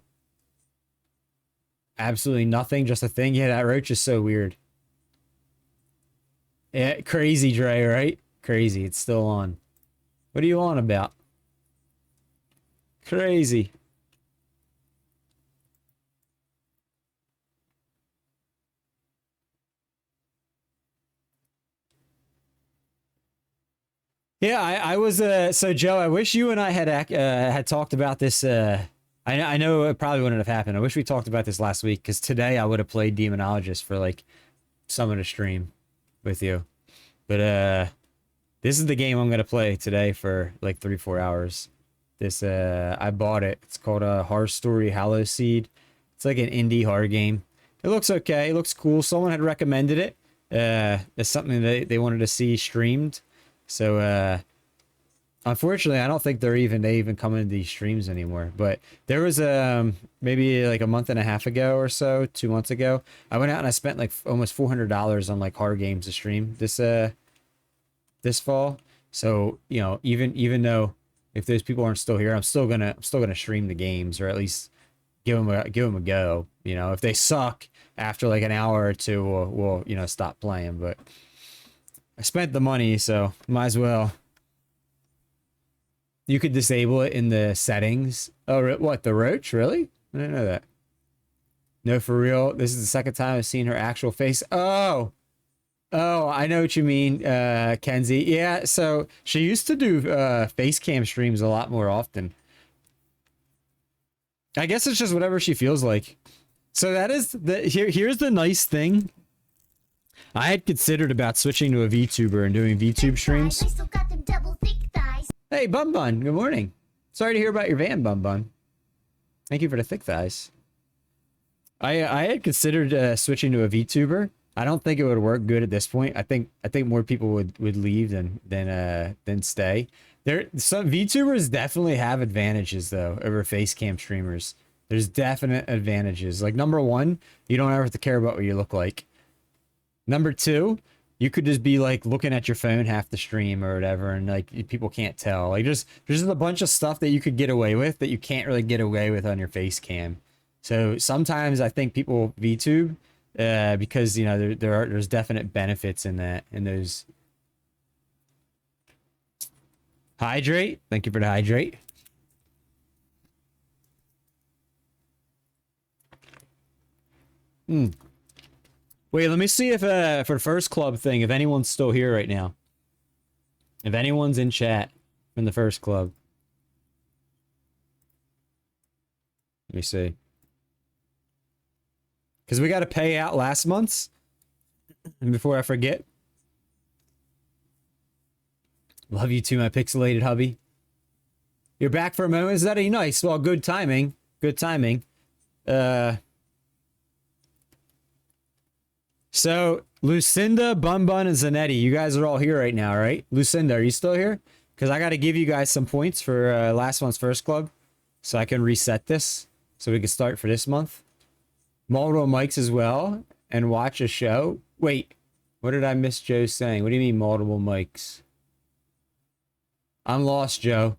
Absolutely nothing, just a thing. Yeah, that roach is so weird. Yeah, crazy, Dre, right? Crazy. It's still on. What are you on about? Crazy. Yeah, I was so Joe, I wish you and I had talked about this I know it probably wouldn't have happened. I wish we talked about this last week cuz today I would have played Demonologist for like some of the stream with you. But this is the game I'm going to play today for like 3-4 hours. This I bought it. It's called Horror Story Hallow Seed. It's like an indie horror game. It looks okay. It looks cool. Someone had recommended it. It's something that they wanted to see streamed. So, unfortunately, I don't think they even come into these streams anymore. But there was maybe like a month and a half ago or so, 2 months ago, I went out and I spent like almost $400 on like horror games to stream this fall. So, you know, even though if those people aren't still here, I'm still gonna stream the games, or at least give them a go. You know, if they suck after like an hour or two, we'll you know, stop playing. But I spent the money, so might as well. You could disable it in the settings. Oh, what, the roach? Really? I didn't know that. No, for real. This is the second time I've seen her actual face. Oh, I know what you mean, Kenzie. Yeah, so she used to do face cam streams a lot more often. I guess it's just whatever she feels like. So that is here's the nice thing. I had considered about switching to a VTuber and doing VTube streams. Hey, Bun Bun, good morning. Sorry to hear about your van, Bun Bun. Thank you for the thick thighs. I had considered switching to a VTuber. I don't think it would work good at this point. I think more people would leave than stay. Some VTubers definitely have advantages though over face cam streamers. There's definite advantages. Like number one, you don't ever have to care about what you look like. Number two, you could just be like looking at your phone half the stream or whatever, and like people can't tell. Like there's just a bunch of stuff that you could get away with that you can't really get away with on your face cam. So sometimes I think people VTube because you know there's definite benefits in that, in those. Hydrate. Thank you for the hydrate. Wait, let me see if for the first club thing, if anyone's still here right now. If anyone's in chat from the first club. Let me see. Because we got to pay out last month's. And before I forget. Love you too, my pixelated hubby. You're back for a moment. Is that a nice? Well, good timing. Good timing. So, Lucinda, Bun Bun, and Zanetti, you guys are all here right now, right? Lucinda, are you still here? Because I got to give you guys some points for last month's first club. So I can reset this. So we can start for this month. Multiple mics as well. And watch a show. Wait, what did I miss Joe saying? What do you mean multiple mics? I'm lost, Joe.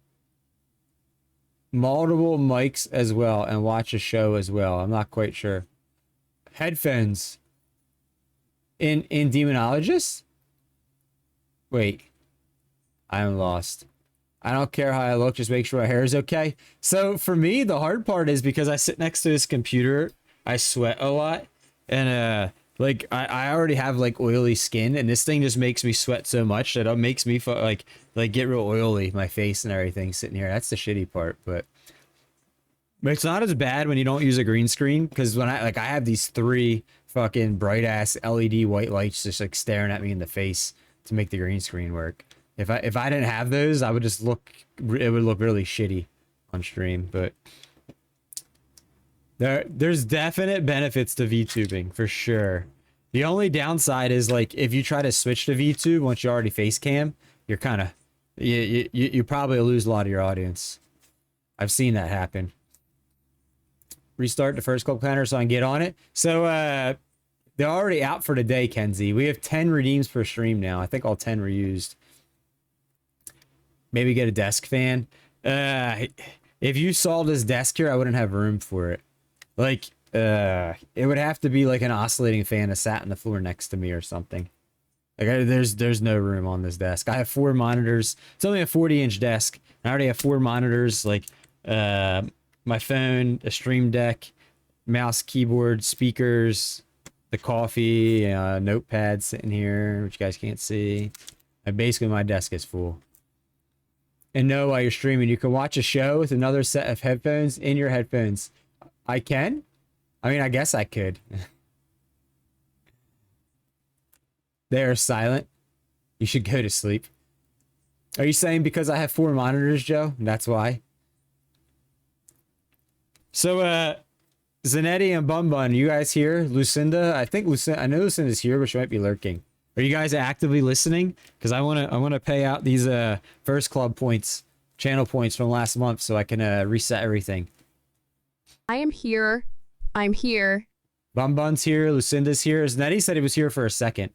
Multiple mics as well. And watch a show as well. I'm not quite sure. Headphones. In Demonologist? Wait. I'm lost. I don't care how I look, just make sure my hair is okay. So for me, the hard part is because I sit next to this computer, I sweat a lot. And like I already have like oily skin, and this thing just makes me sweat so much that it makes me like get real oily, my face and everything sitting here. That's the shitty part, but it's not as bad when you don't use a green screen, because when I have these 3 fucking bright ass LED white lights just like staring at me in the face to make the green screen work. If I didn't have those, I would just it would look really shitty on stream. But there's definite benefits to VTubing for sure. The only downside is like if you try to switch to VTube once you're already face cam, you're kind of you probably lose a lot of your audience. I've seen that happen. Restart the first club counter so I can get on it. So they're already out for today, Kenzie. We have 10 redeems per stream now. I think all 10 were used. Maybe get a desk fan. If you saw this desk here, I wouldn't have room for it. Like it would have to be like an oscillating fan that sat on the floor next to me or something. Like there's no room on this desk. I have 4 monitors. It's only a 40-inch desk. I already have 4 monitors, like my phone, a stream deck, mouse, keyboard, speakers, the coffee, notepad sitting here, which you guys can't see. And basically my desk is full. And no, while you're streaming, you can watch a show with another set of headphones in your headphones. I can? I mean, I guess I could. They are silent. You should go to sleep. Are you saying because I have 4 monitors, Joe? That's why. So, Zanetti and Bun Bun, you guys here? Lucinda? I know Lucinda's here, but she might be lurking. Are you guys actively listening? Because I wanna pay out these first club points, channel points from last month, so I can reset everything.
I am here. I'm here.
Bun Bun's here. Lucinda's here. Zanetti said he was here for a second.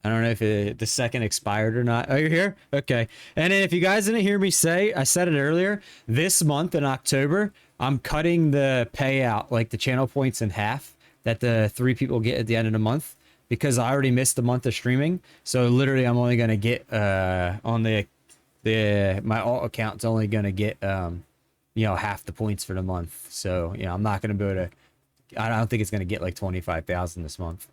I don't know if the second expired or not. Oh, you're here? Okay. And then if you guys didn't hear me say, I said it earlier, this month in October, I'm cutting the payout, like the channel points in half that the 3 people get at the end of the month because I already missed a month of streaming. So literally I'm only going to get, on my alt account's only going to get, half the points for the month. So, I'm not going to be able to, I don't think it's going to get like 25,000 this month.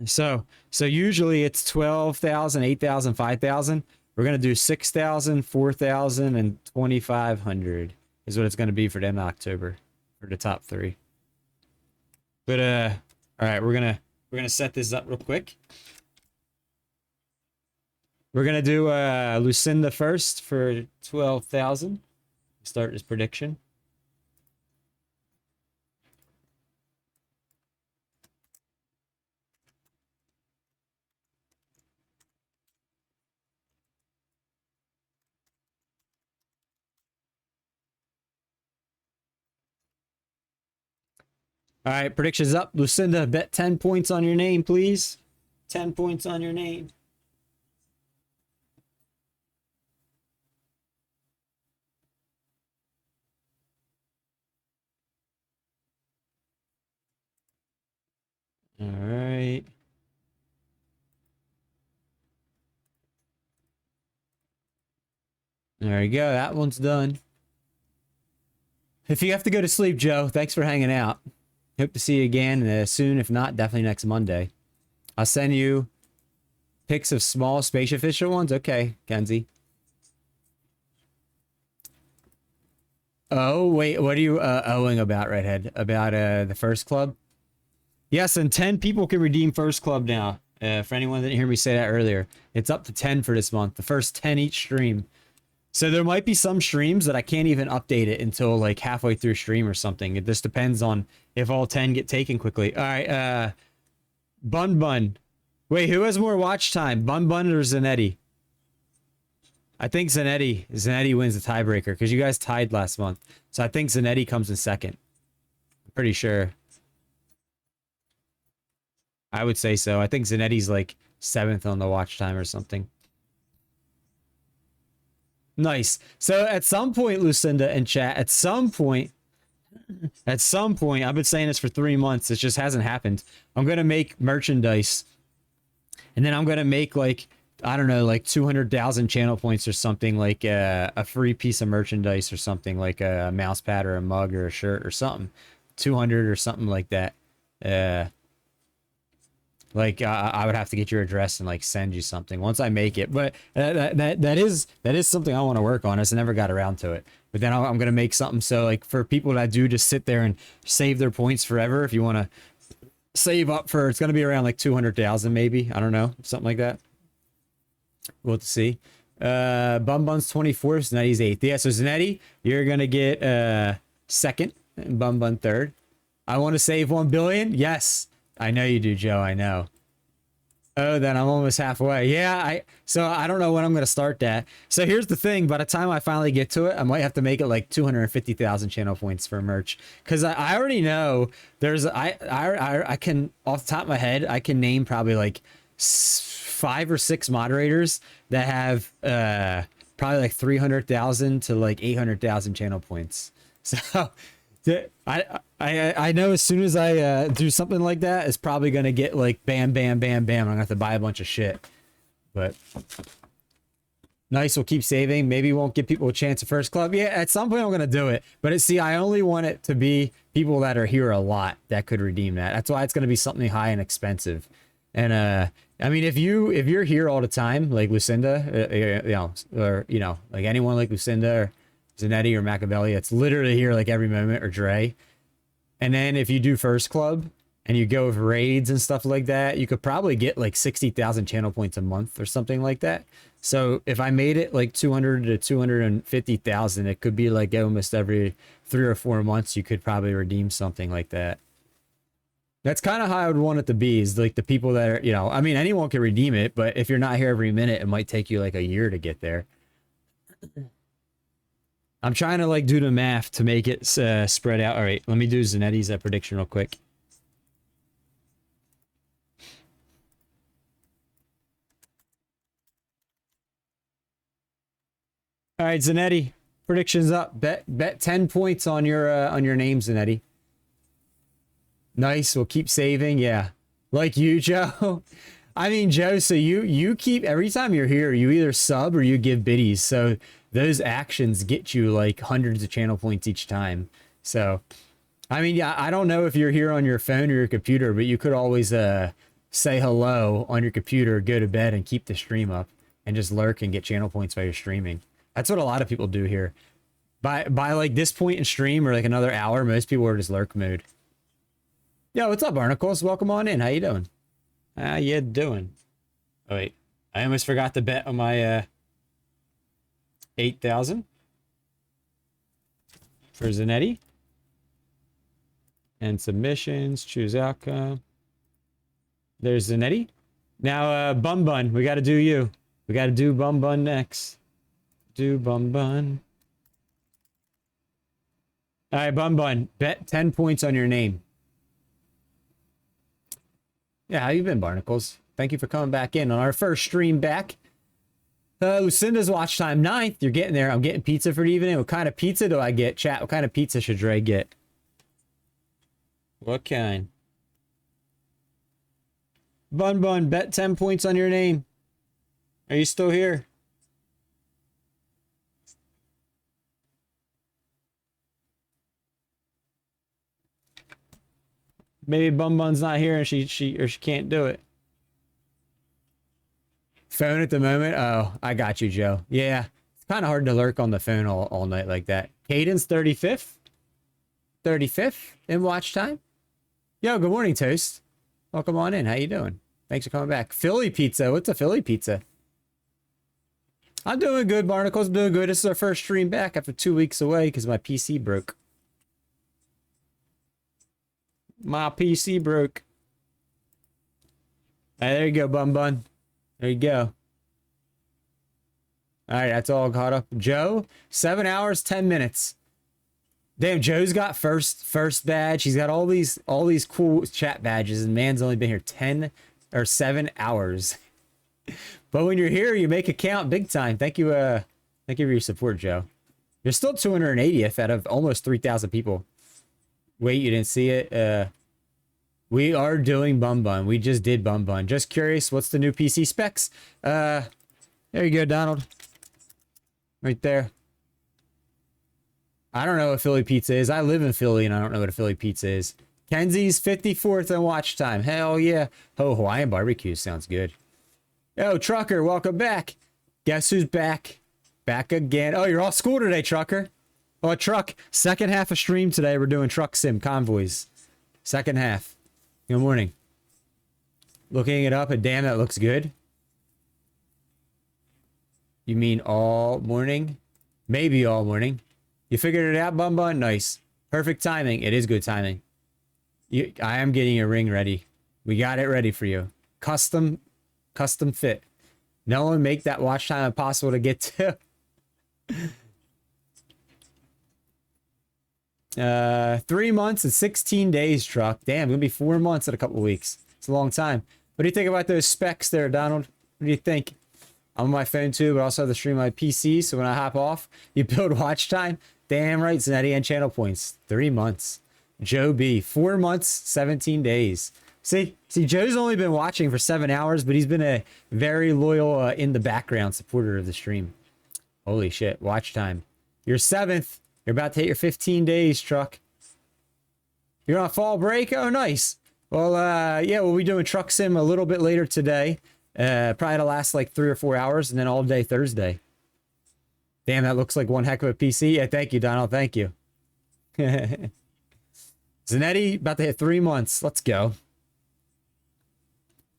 So usually it's 12,000, 8,000, 5,000. We're going to do 6,000, 4,000, and 2,500 is what it's going to be for them in October for the top 3. But, all right, we're going to set this up real quick. We're going to do, Lucinda first for 12,000. Start this prediction. All right, predictions up. Lucinda, bet 10 points on your name, please. 10 points on your name. All right. There you go. That one's done. If you have to go to sleep, Joe, thanks for hanging out. Hope to see you again soon. If not, definitely next Monday. I'll send you pics of small space official ones. Okay, Kenzie. Oh, wait. What are you owing about, Redhead? About the first club? Yes, and 10 people can redeem first club now. For anyone that didn't hear me say that earlier. It's up to 10 for this month. The first 10 each stream. So there might be some streams that I can't even update it until like halfway through stream or something. It just depends on if all 10 get taken quickly. All right, Bun Bun. Wait, who has more watch time? Bun Bun or Zanetti? I think Zanetti wins the tiebreaker because you guys tied last month. So I think Zanetti comes in second. I'm pretty sure. I would say so. I think Zanetti's like 7th on the watch time or something. Nice. So at some point, Lucinda and chat, at some point, I've been saying this for 3 months. It just hasn't happened. I'm going to make merchandise. And then I'm going to make like, I don't know, like 200,000 channel points or something, like a free piece of merchandise or something, like a mouse pad or a mug or a shirt or something. 200 or something like that. I would have to get your address and like send you something once I make it. But that is something I want to work on. I just never got around to it. But then I'm gonna make something so like for people that do just sit there and save their points forever. If you want to save up for, it's gonna be around like 200,000 maybe. I don't know, something like that. We'll have to see. Bun Bun's 24th, Zanetti's 8th. Yeah, so Zanetti, you're gonna get second, and Bun Bun third. I want to save 1 billion. Yes. I know you do, Joe. I know. Oh, then I'm almost halfway. Yeah, so I don't know when I'm going to start that. So here's the thing. By the time I finally get to it, I might have to make it like 250,000 channel points for merch. Because I already know there's... I can, off the top of my head, I can name probably like 5 or 6 moderators that have probably like 300,000 to like 800,000 channel points. So... I know as soon as I do something like that, it's probably gonna get like bam, bam, bam, bam. I'm gonna have to buy a bunch of shit. But nice, we'll keep saving. Maybe won't give people a chance at first club. Yeah, at some point I'm gonna do it. But see, I only want it to be people that are here a lot that could redeem that. That's why it's gonna be something high and expensive. And I mean, if you're here all the time, like Lucinda, like anyone like Lucinda or Zanetti or Machiavelli, it's literally here like every moment, or Dre. And then if you do first club and you go with raids and stuff like that, you could probably get like 60,000 channel points a month or something like that. So if I made it like 200 to 250,000, it could be like almost every 3 or 4 months you could probably redeem something like that. That's kind of how I would want it to be, is like the people that are, I mean, anyone can redeem it, but if you're not here every minute, it might take you like a year to get there. I'm trying to like do the math to make it spread out. All right, let me do Zanetti's prediction real quick. All right, Zanetti, predictions up. Bet 10 points on your name, Zanetti. Nice, we'll keep saving. Yeah, like you, Joe. I mean, Joe, so you keep, every time you're here, you either sub or you give biddies. So those actions get you like hundreds of channel points each time. So, I mean, yeah, I don't know if you're here on your phone or your computer, but you could always say hello on your computer, go to bed, and keep the stream up, and just lurk and get channel points while you're streaming. That's what a lot of people do here. By like this point in stream or like another hour, most people are just lurk mode. Yo, what's up, Barnacles? Welcome on in. How you doing? How you doing? Oh, wait. I almost forgot to bet on my 8,000 for Zanetti. And submissions, choose outcome. There's Zanetti. Now, Bum Bun, we got to do you. We got to do Bum Bun next. Do Bum Bun. All right, Bum Bun, bet 10 points on your name. Yeah, how you been, Barnacles? Thank you for coming back in on our first stream back. Lucinda's watch time 9th. You're getting there. I'm getting pizza for the evening. What kind of pizza do I get, chat? What kind of pizza should Dre get? What kind? Bun Bun, bet 10 points on your name. Are you still here? Maybe Bum Bun's not here and she can't do it. Phone at the moment? Oh, I got you, Joe. Yeah, it's kind of hard to lurk on the phone all night like that. Cadence 35th? 35th in watch time? Yo, good morning, Toast. Welcome on in. How you doing? Thanks for coming back. Philly pizza. What's a Philly pizza? I'm doing good, Barnacles. I'm doing good. This is our first stream back after 2 weeks away because my PC broke. My PC broke. All right, there you go, Bum Bun. There you go. All right, that's all caught up. Joe, 7 hours, 10 minutes. Damn, Joe's got first badge. He's got all these cool chat badges, and man's only been here 10 or 7 hours. But when you're here, you make it count big time. Thank you for your support, Joe. You're still 280th out of almost 3,000 people. Wait, you didn't see it? We are doing Bum Bun. We just did Bum Bun. Just curious, what's the new PC specs? There you go, Donald. Right there. I don't know what Philly pizza is. I live in Philly and I don't know what a Philly pizza is. Kenzie's 54th in watch time. Hell yeah. Oh, Hawaiian barbecue sounds good. Yo, Trucker, welcome back. Guess who's back? Back again. Oh, you're off school today, Trucker. Oh, Truck. Second half of stream today. We're doing Truck Sim Convoys. Second half. Good morning. Looking it up, and damn, that looks good. You mean all morning? Maybe all morning. You figured it out, Bum Bun? Nice. Perfect timing. It is good timing. I am getting a ring ready. We got it ready for you. Custom fit. No one make that watch time impossible to get to. 3 months and 16 days, Truck. Damn, gonna be 4 months in a couple weeks. It's a long time. What do you think about those specs there, Donald? What do you think? I'm on my phone too, but I also have to stream my PC, so when I hop off, you build watch time. Damn right, Zanetti, and channel points. 3 months. Joe B, 4 months, 17 days. See, Joe's only been watching for 7 hours, but he's been a very loyal in the background supporter of the stream. Holy shit, watch time. You're 7th. You're about to hit your 15 days, Truck. You're on fall break? Oh, nice. Well, yeah, we'll be doing Truck Sim a little bit later today. Probably to last like 3 or 4 hours, and then all day Thursday. Damn, that looks like one heck of a PC. Yeah, thank you, Donald. Thank you. Zanetti, about to hit 3 months. Let's go.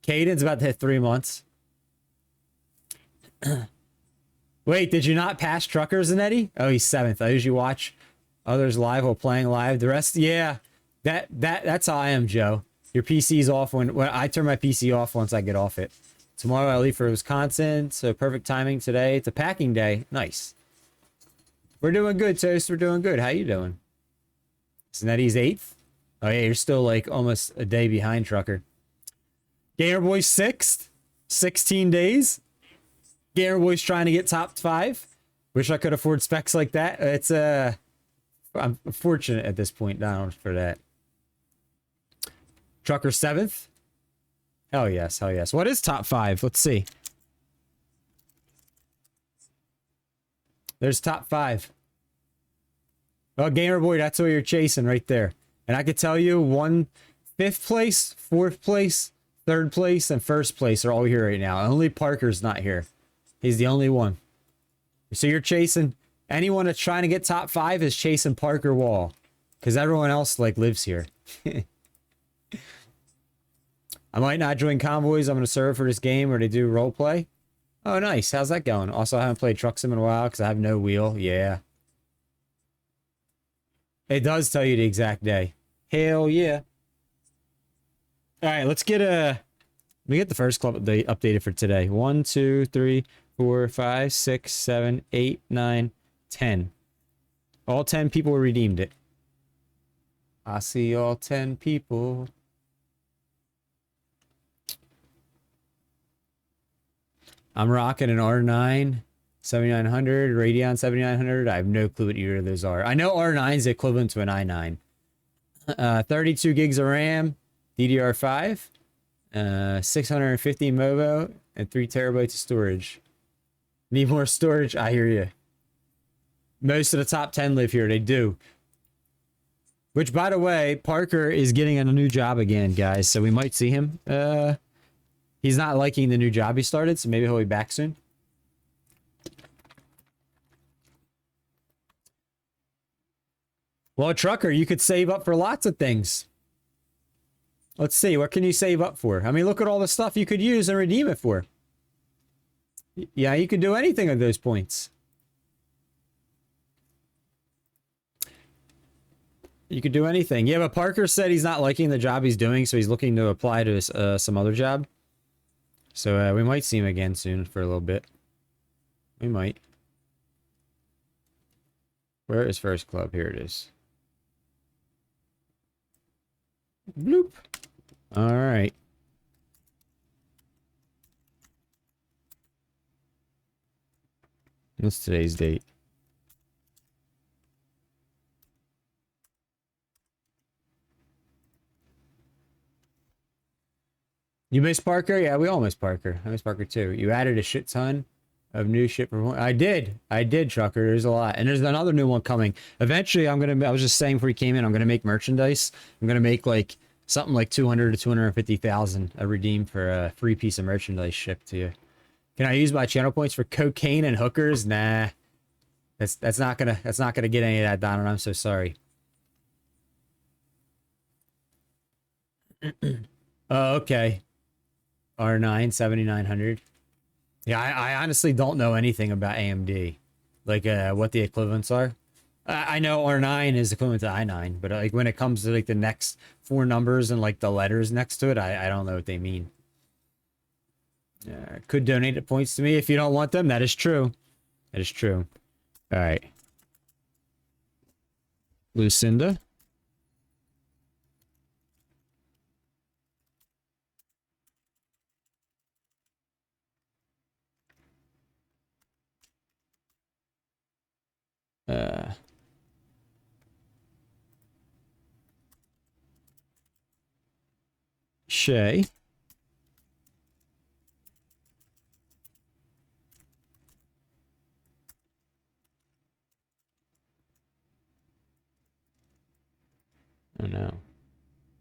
Caden's about to hit 3 months. Wait, did you not pass Trucker, Zanetti? Oh, he's 7th. I usually watch others live while playing live. The rest, yeah, that's how I am, Joe. Your PC's off when I turn my PC off once I get off it. Tomorrow I leave for Wisconsin, so perfect timing today. It's a packing day. Nice. We're doing good, Toast. We're doing good. How you doing? Zanetti's 8th. Oh yeah, you're still like almost a day behind, Trucker. Gamer Boy 6th. 16 days. Gamer Boy's trying to get top 5. Wish I could afford specs like that. It's I'm fortunate at this point, Donald, for that. Trucker 7th. Hell yes, hell yes. What is top 5? Let's see. There's top 5. Well, Gamer Boy, that's what you're chasing right there. And I could tell you 5th place, 4th place, 3rd place, and 1st place are all here right now. Only Parker's not here. He's the only one. So you're chasing... Anyone that's trying to get top 5 is chasing Parker Wall. Because everyone else, like, lives here. I might not join convoys. I'm going to serve for this game or to do roleplay. Oh, nice. How's that going? Also, I haven't played Truck Sim in a while because I have no wheel. Yeah. It does tell you the exact day. Hell yeah. All right, let's get let me get the first club updated for today. 1, 2, 3, 4, 5, 6, 7, 8, 9, 10. All 10 people redeemed it. I see all 10 people. I'm rocking an R9 7900, Radeon 7900. I have no clue what either of those are. I know R9 is equivalent to an i9. 32 gigs of RAM, DDR5, 650 MOVO, and 3 terabytes of storage. Need more storage? I hear you. Most of the top 10 live here. They do. Which, by the way, Parker is getting a new job again, guys. So we might see him. He's not liking the new job he started, so maybe he'll be back soon. Well, Trucker, you could save up for lots of things. Let's see. What can you save up for? I mean, look at all the stuff you could use and redeem it for. Yeah, you could do anything with those points. You could do anything. Yeah, but Parker said he's not liking the job he's doing, so he's looking to apply to some other job. So we might see him again soon for a little bit. We might. Where is first club? Here it is. Bloop. All right. What's today's date? You miss Parker? Yeah, we all miss Parker. I miss Parker too. You added a shit ton of new shit. I did, Trucker. There's a lot. And there's another new one coming. Eventually, I was just saying before he came in, I'm going to make merchandise. I'm going to make like something like 200 to 250,000 a redeem for a free piece of merchandise shipped to you. Can I use my channel points for cocaine and hookers? Nah. That's not gonna get any of that, Donald. I'm so sorry. Oh, okay. R9 7900. Yeah, I honestly don't know anything about AMD, like what the equivalents are. I know R9 is equivalent to i9, but like when it comes to like the next 4 numbers and like the letters next to it, I don't know what they mean. Could donate the points to me if you don't want them. That is true. That is true. All right. Lucinda. Shay. Oh no.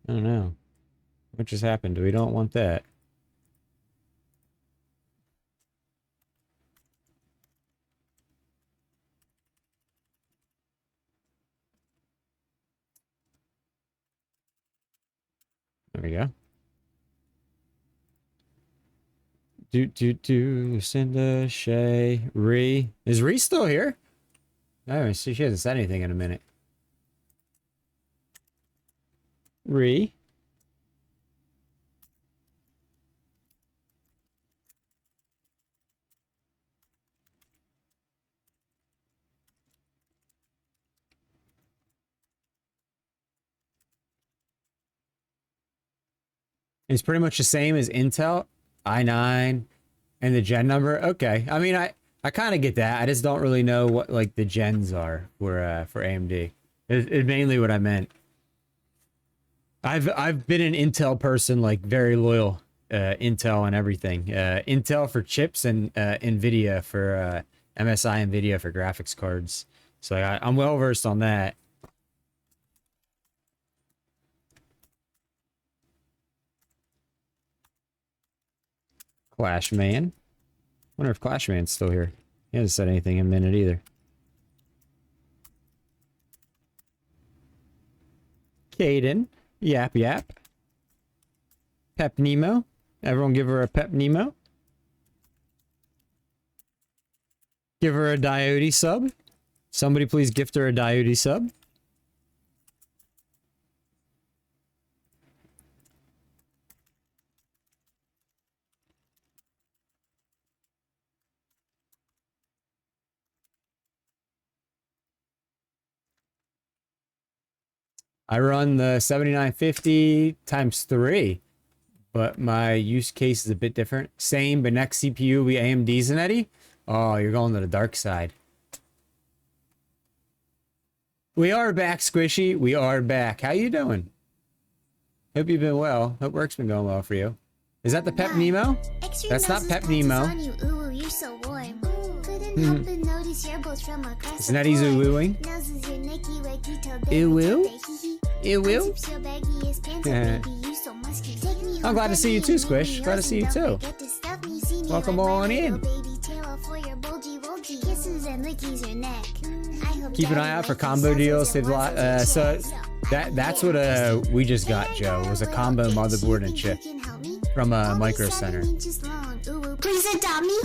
Oh no. What just happened? We don't want that. There we go. Lucinda, Shay, Ree. Is Ree still here? I haven't seen, she hasn't said anything in a minute. Ree. It's pretty much the same as Intel, i9, and the gen number. Okay, I mean, I kind of get that. I just don't really know what like the gens are for AMD. It's mainly what I meant. I've been an Intel person, like very loyal, Intel and everything. Intel for chips and Nvidia for MSI Nvidia for graphics cards. So I'm well versed on that. Clash Man. Wonder if Clash Man's still here. He hasn't said anything in a minute either. Caden. Yap Yap. Pep Nemo. Everyone give her a Pep Nemo. Give her a Diode sub. Somebody please gift her a Diode sub. I run the 7950 times 3, but my use case is a bit different. Same, but next CPU we AMD Zanetti. Oh, you're going to the dark side. We are back, Squishy. We are back. How you doing? Hope you've been well. Hope work's been going well for you. Is that the Pep Nemo? That's not Pep Nemo. Zanetti's ooh-wooing. Ew-woo? Ew-woo? I'm glad to see you too, Squish. Glad to see you too. Welcome on in. Keep an eye out for combo deals. Save a lot. So that's what we just got, Joe. Was a combo motherboard and chip from Micro Center.
Please adopt me.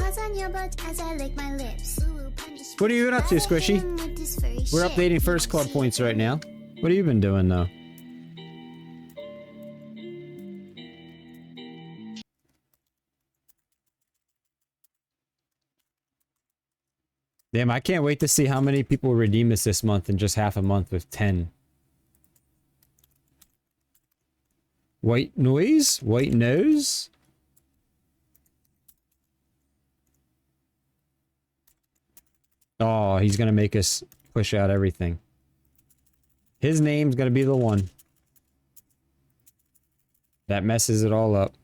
What are you up to, Squishy? We're updating First Club points right now. What have you been doing, though? Damn, I can't wait to see how many people redeem this month in just half a month with 10. White noise? White nose? Oh, he's gonna make us push out everything. His name's gonna be the one that messes it all up.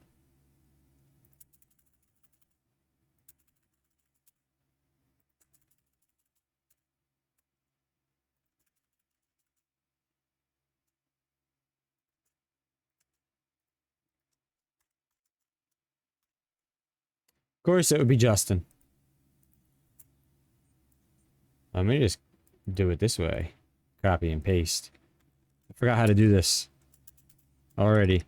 Of course it would be Justin. Let me just do it this way. Copy and paste. I forgot how to do this already.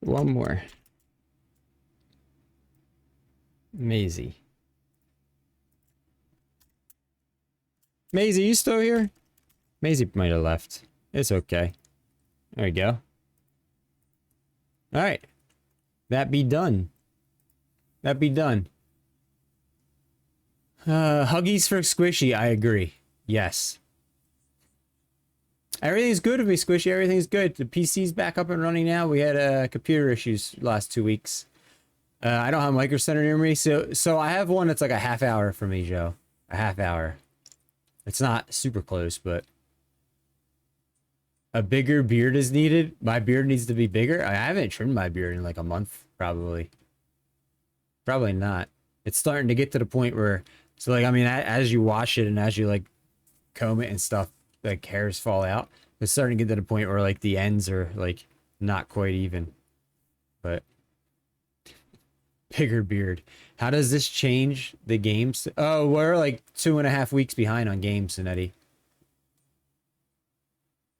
One more. Maisie. Maisie, you still here? Maisie might have left. It's okay. There we go. Alright. That be done. That be done. Huggies for Squishy, I agree. Yes. Everything's good with me, Squishy. Everything's good. The PC's back up and running now. We had computer issues last 2 weeks. I don't have Micro Center near me, so I have one that's like a half hour for me, Joe. A half hour. It's not super close, but a bigger beard is needed. My beard needs to be bigger. I haven't trimmed my beard in like a month, probably. Probably not. It's starting to get to the point where, so like, I mean, as you wash it and as you like comb it and stuff, like hairs fall out. It's starting to get to the point where like the ends are like not quite even. But bigger beard. How does this change the games? Oh, we're like 2.5 weeks behind on games, Sinetti.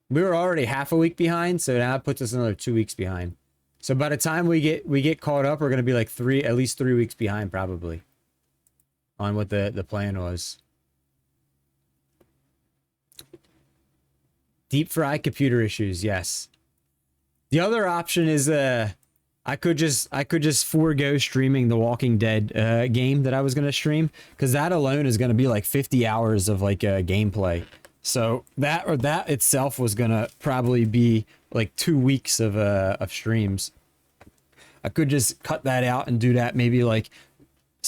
We were already half a week behind, so now it puts us another 2 weeks behind. So by the time we get caught up, we're gonna be like at least 3 weeks behind probably on what the plan was. Deep fry computer issues, yes. The other option is I could just forego streaming the Walking Dead game that I was gonna stream, because that alone is gonna be like 50 hours of like gameplay. So that itself was gonna probably be like 2 weeks of streams. I could just cut that out and do that maybe like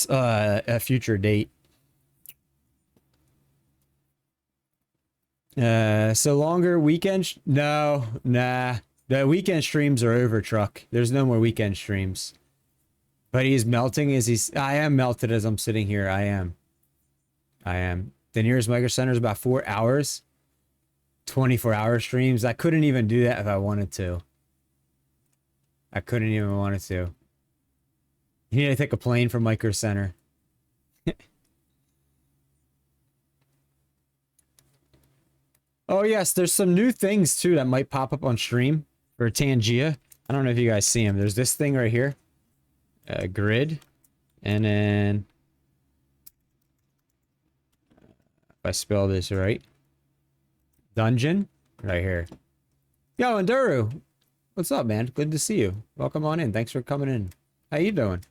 a future date. So longer weekend? No, nah. The weekend streams are over, Truck. There's no more weekend streams. But he's melting as he's... I am melted as I'm sitting here. I am. The nearest Micro Center is about 4 hours. 24-hour streams. I couldn't even do that if I wanted to. I couldn't even wanted to. You need to take a plane from Micro Center. Oh, yes. There's some new things, too, that might pop up on stream for Tangia. I don't know if you guys see them. There's this thing right here. Grid. And then... if I spell this right. Dungeon. Right here. Yo, Enduro. What's up, man? Good to see you. Welcome on in. Thanks for coming in. How you doing?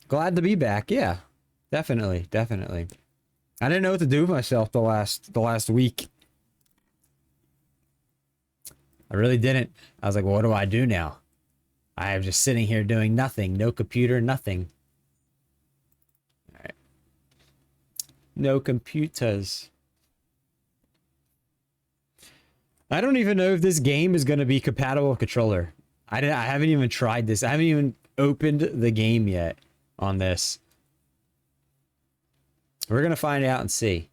Glad to be back. Yeah. Definitely. Definitely. I didn't know what to do with myself the last week. I really didn't. I was like, well, what do I do now? I am just sitting here doing nothing. No computer, nothing. All right. No computers. I don't even know if this game is going to be compatible with controller. I haven't even tried this. I haven't even opened the game yet on this. We're going to find out and see.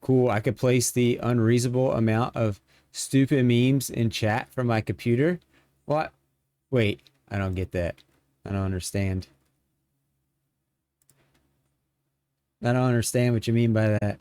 Cool. I could place the unreasonable amount of stupid memes in chat from my computer. What? Wait, I don't get that. I don't understand. I don't understand what you mean by that.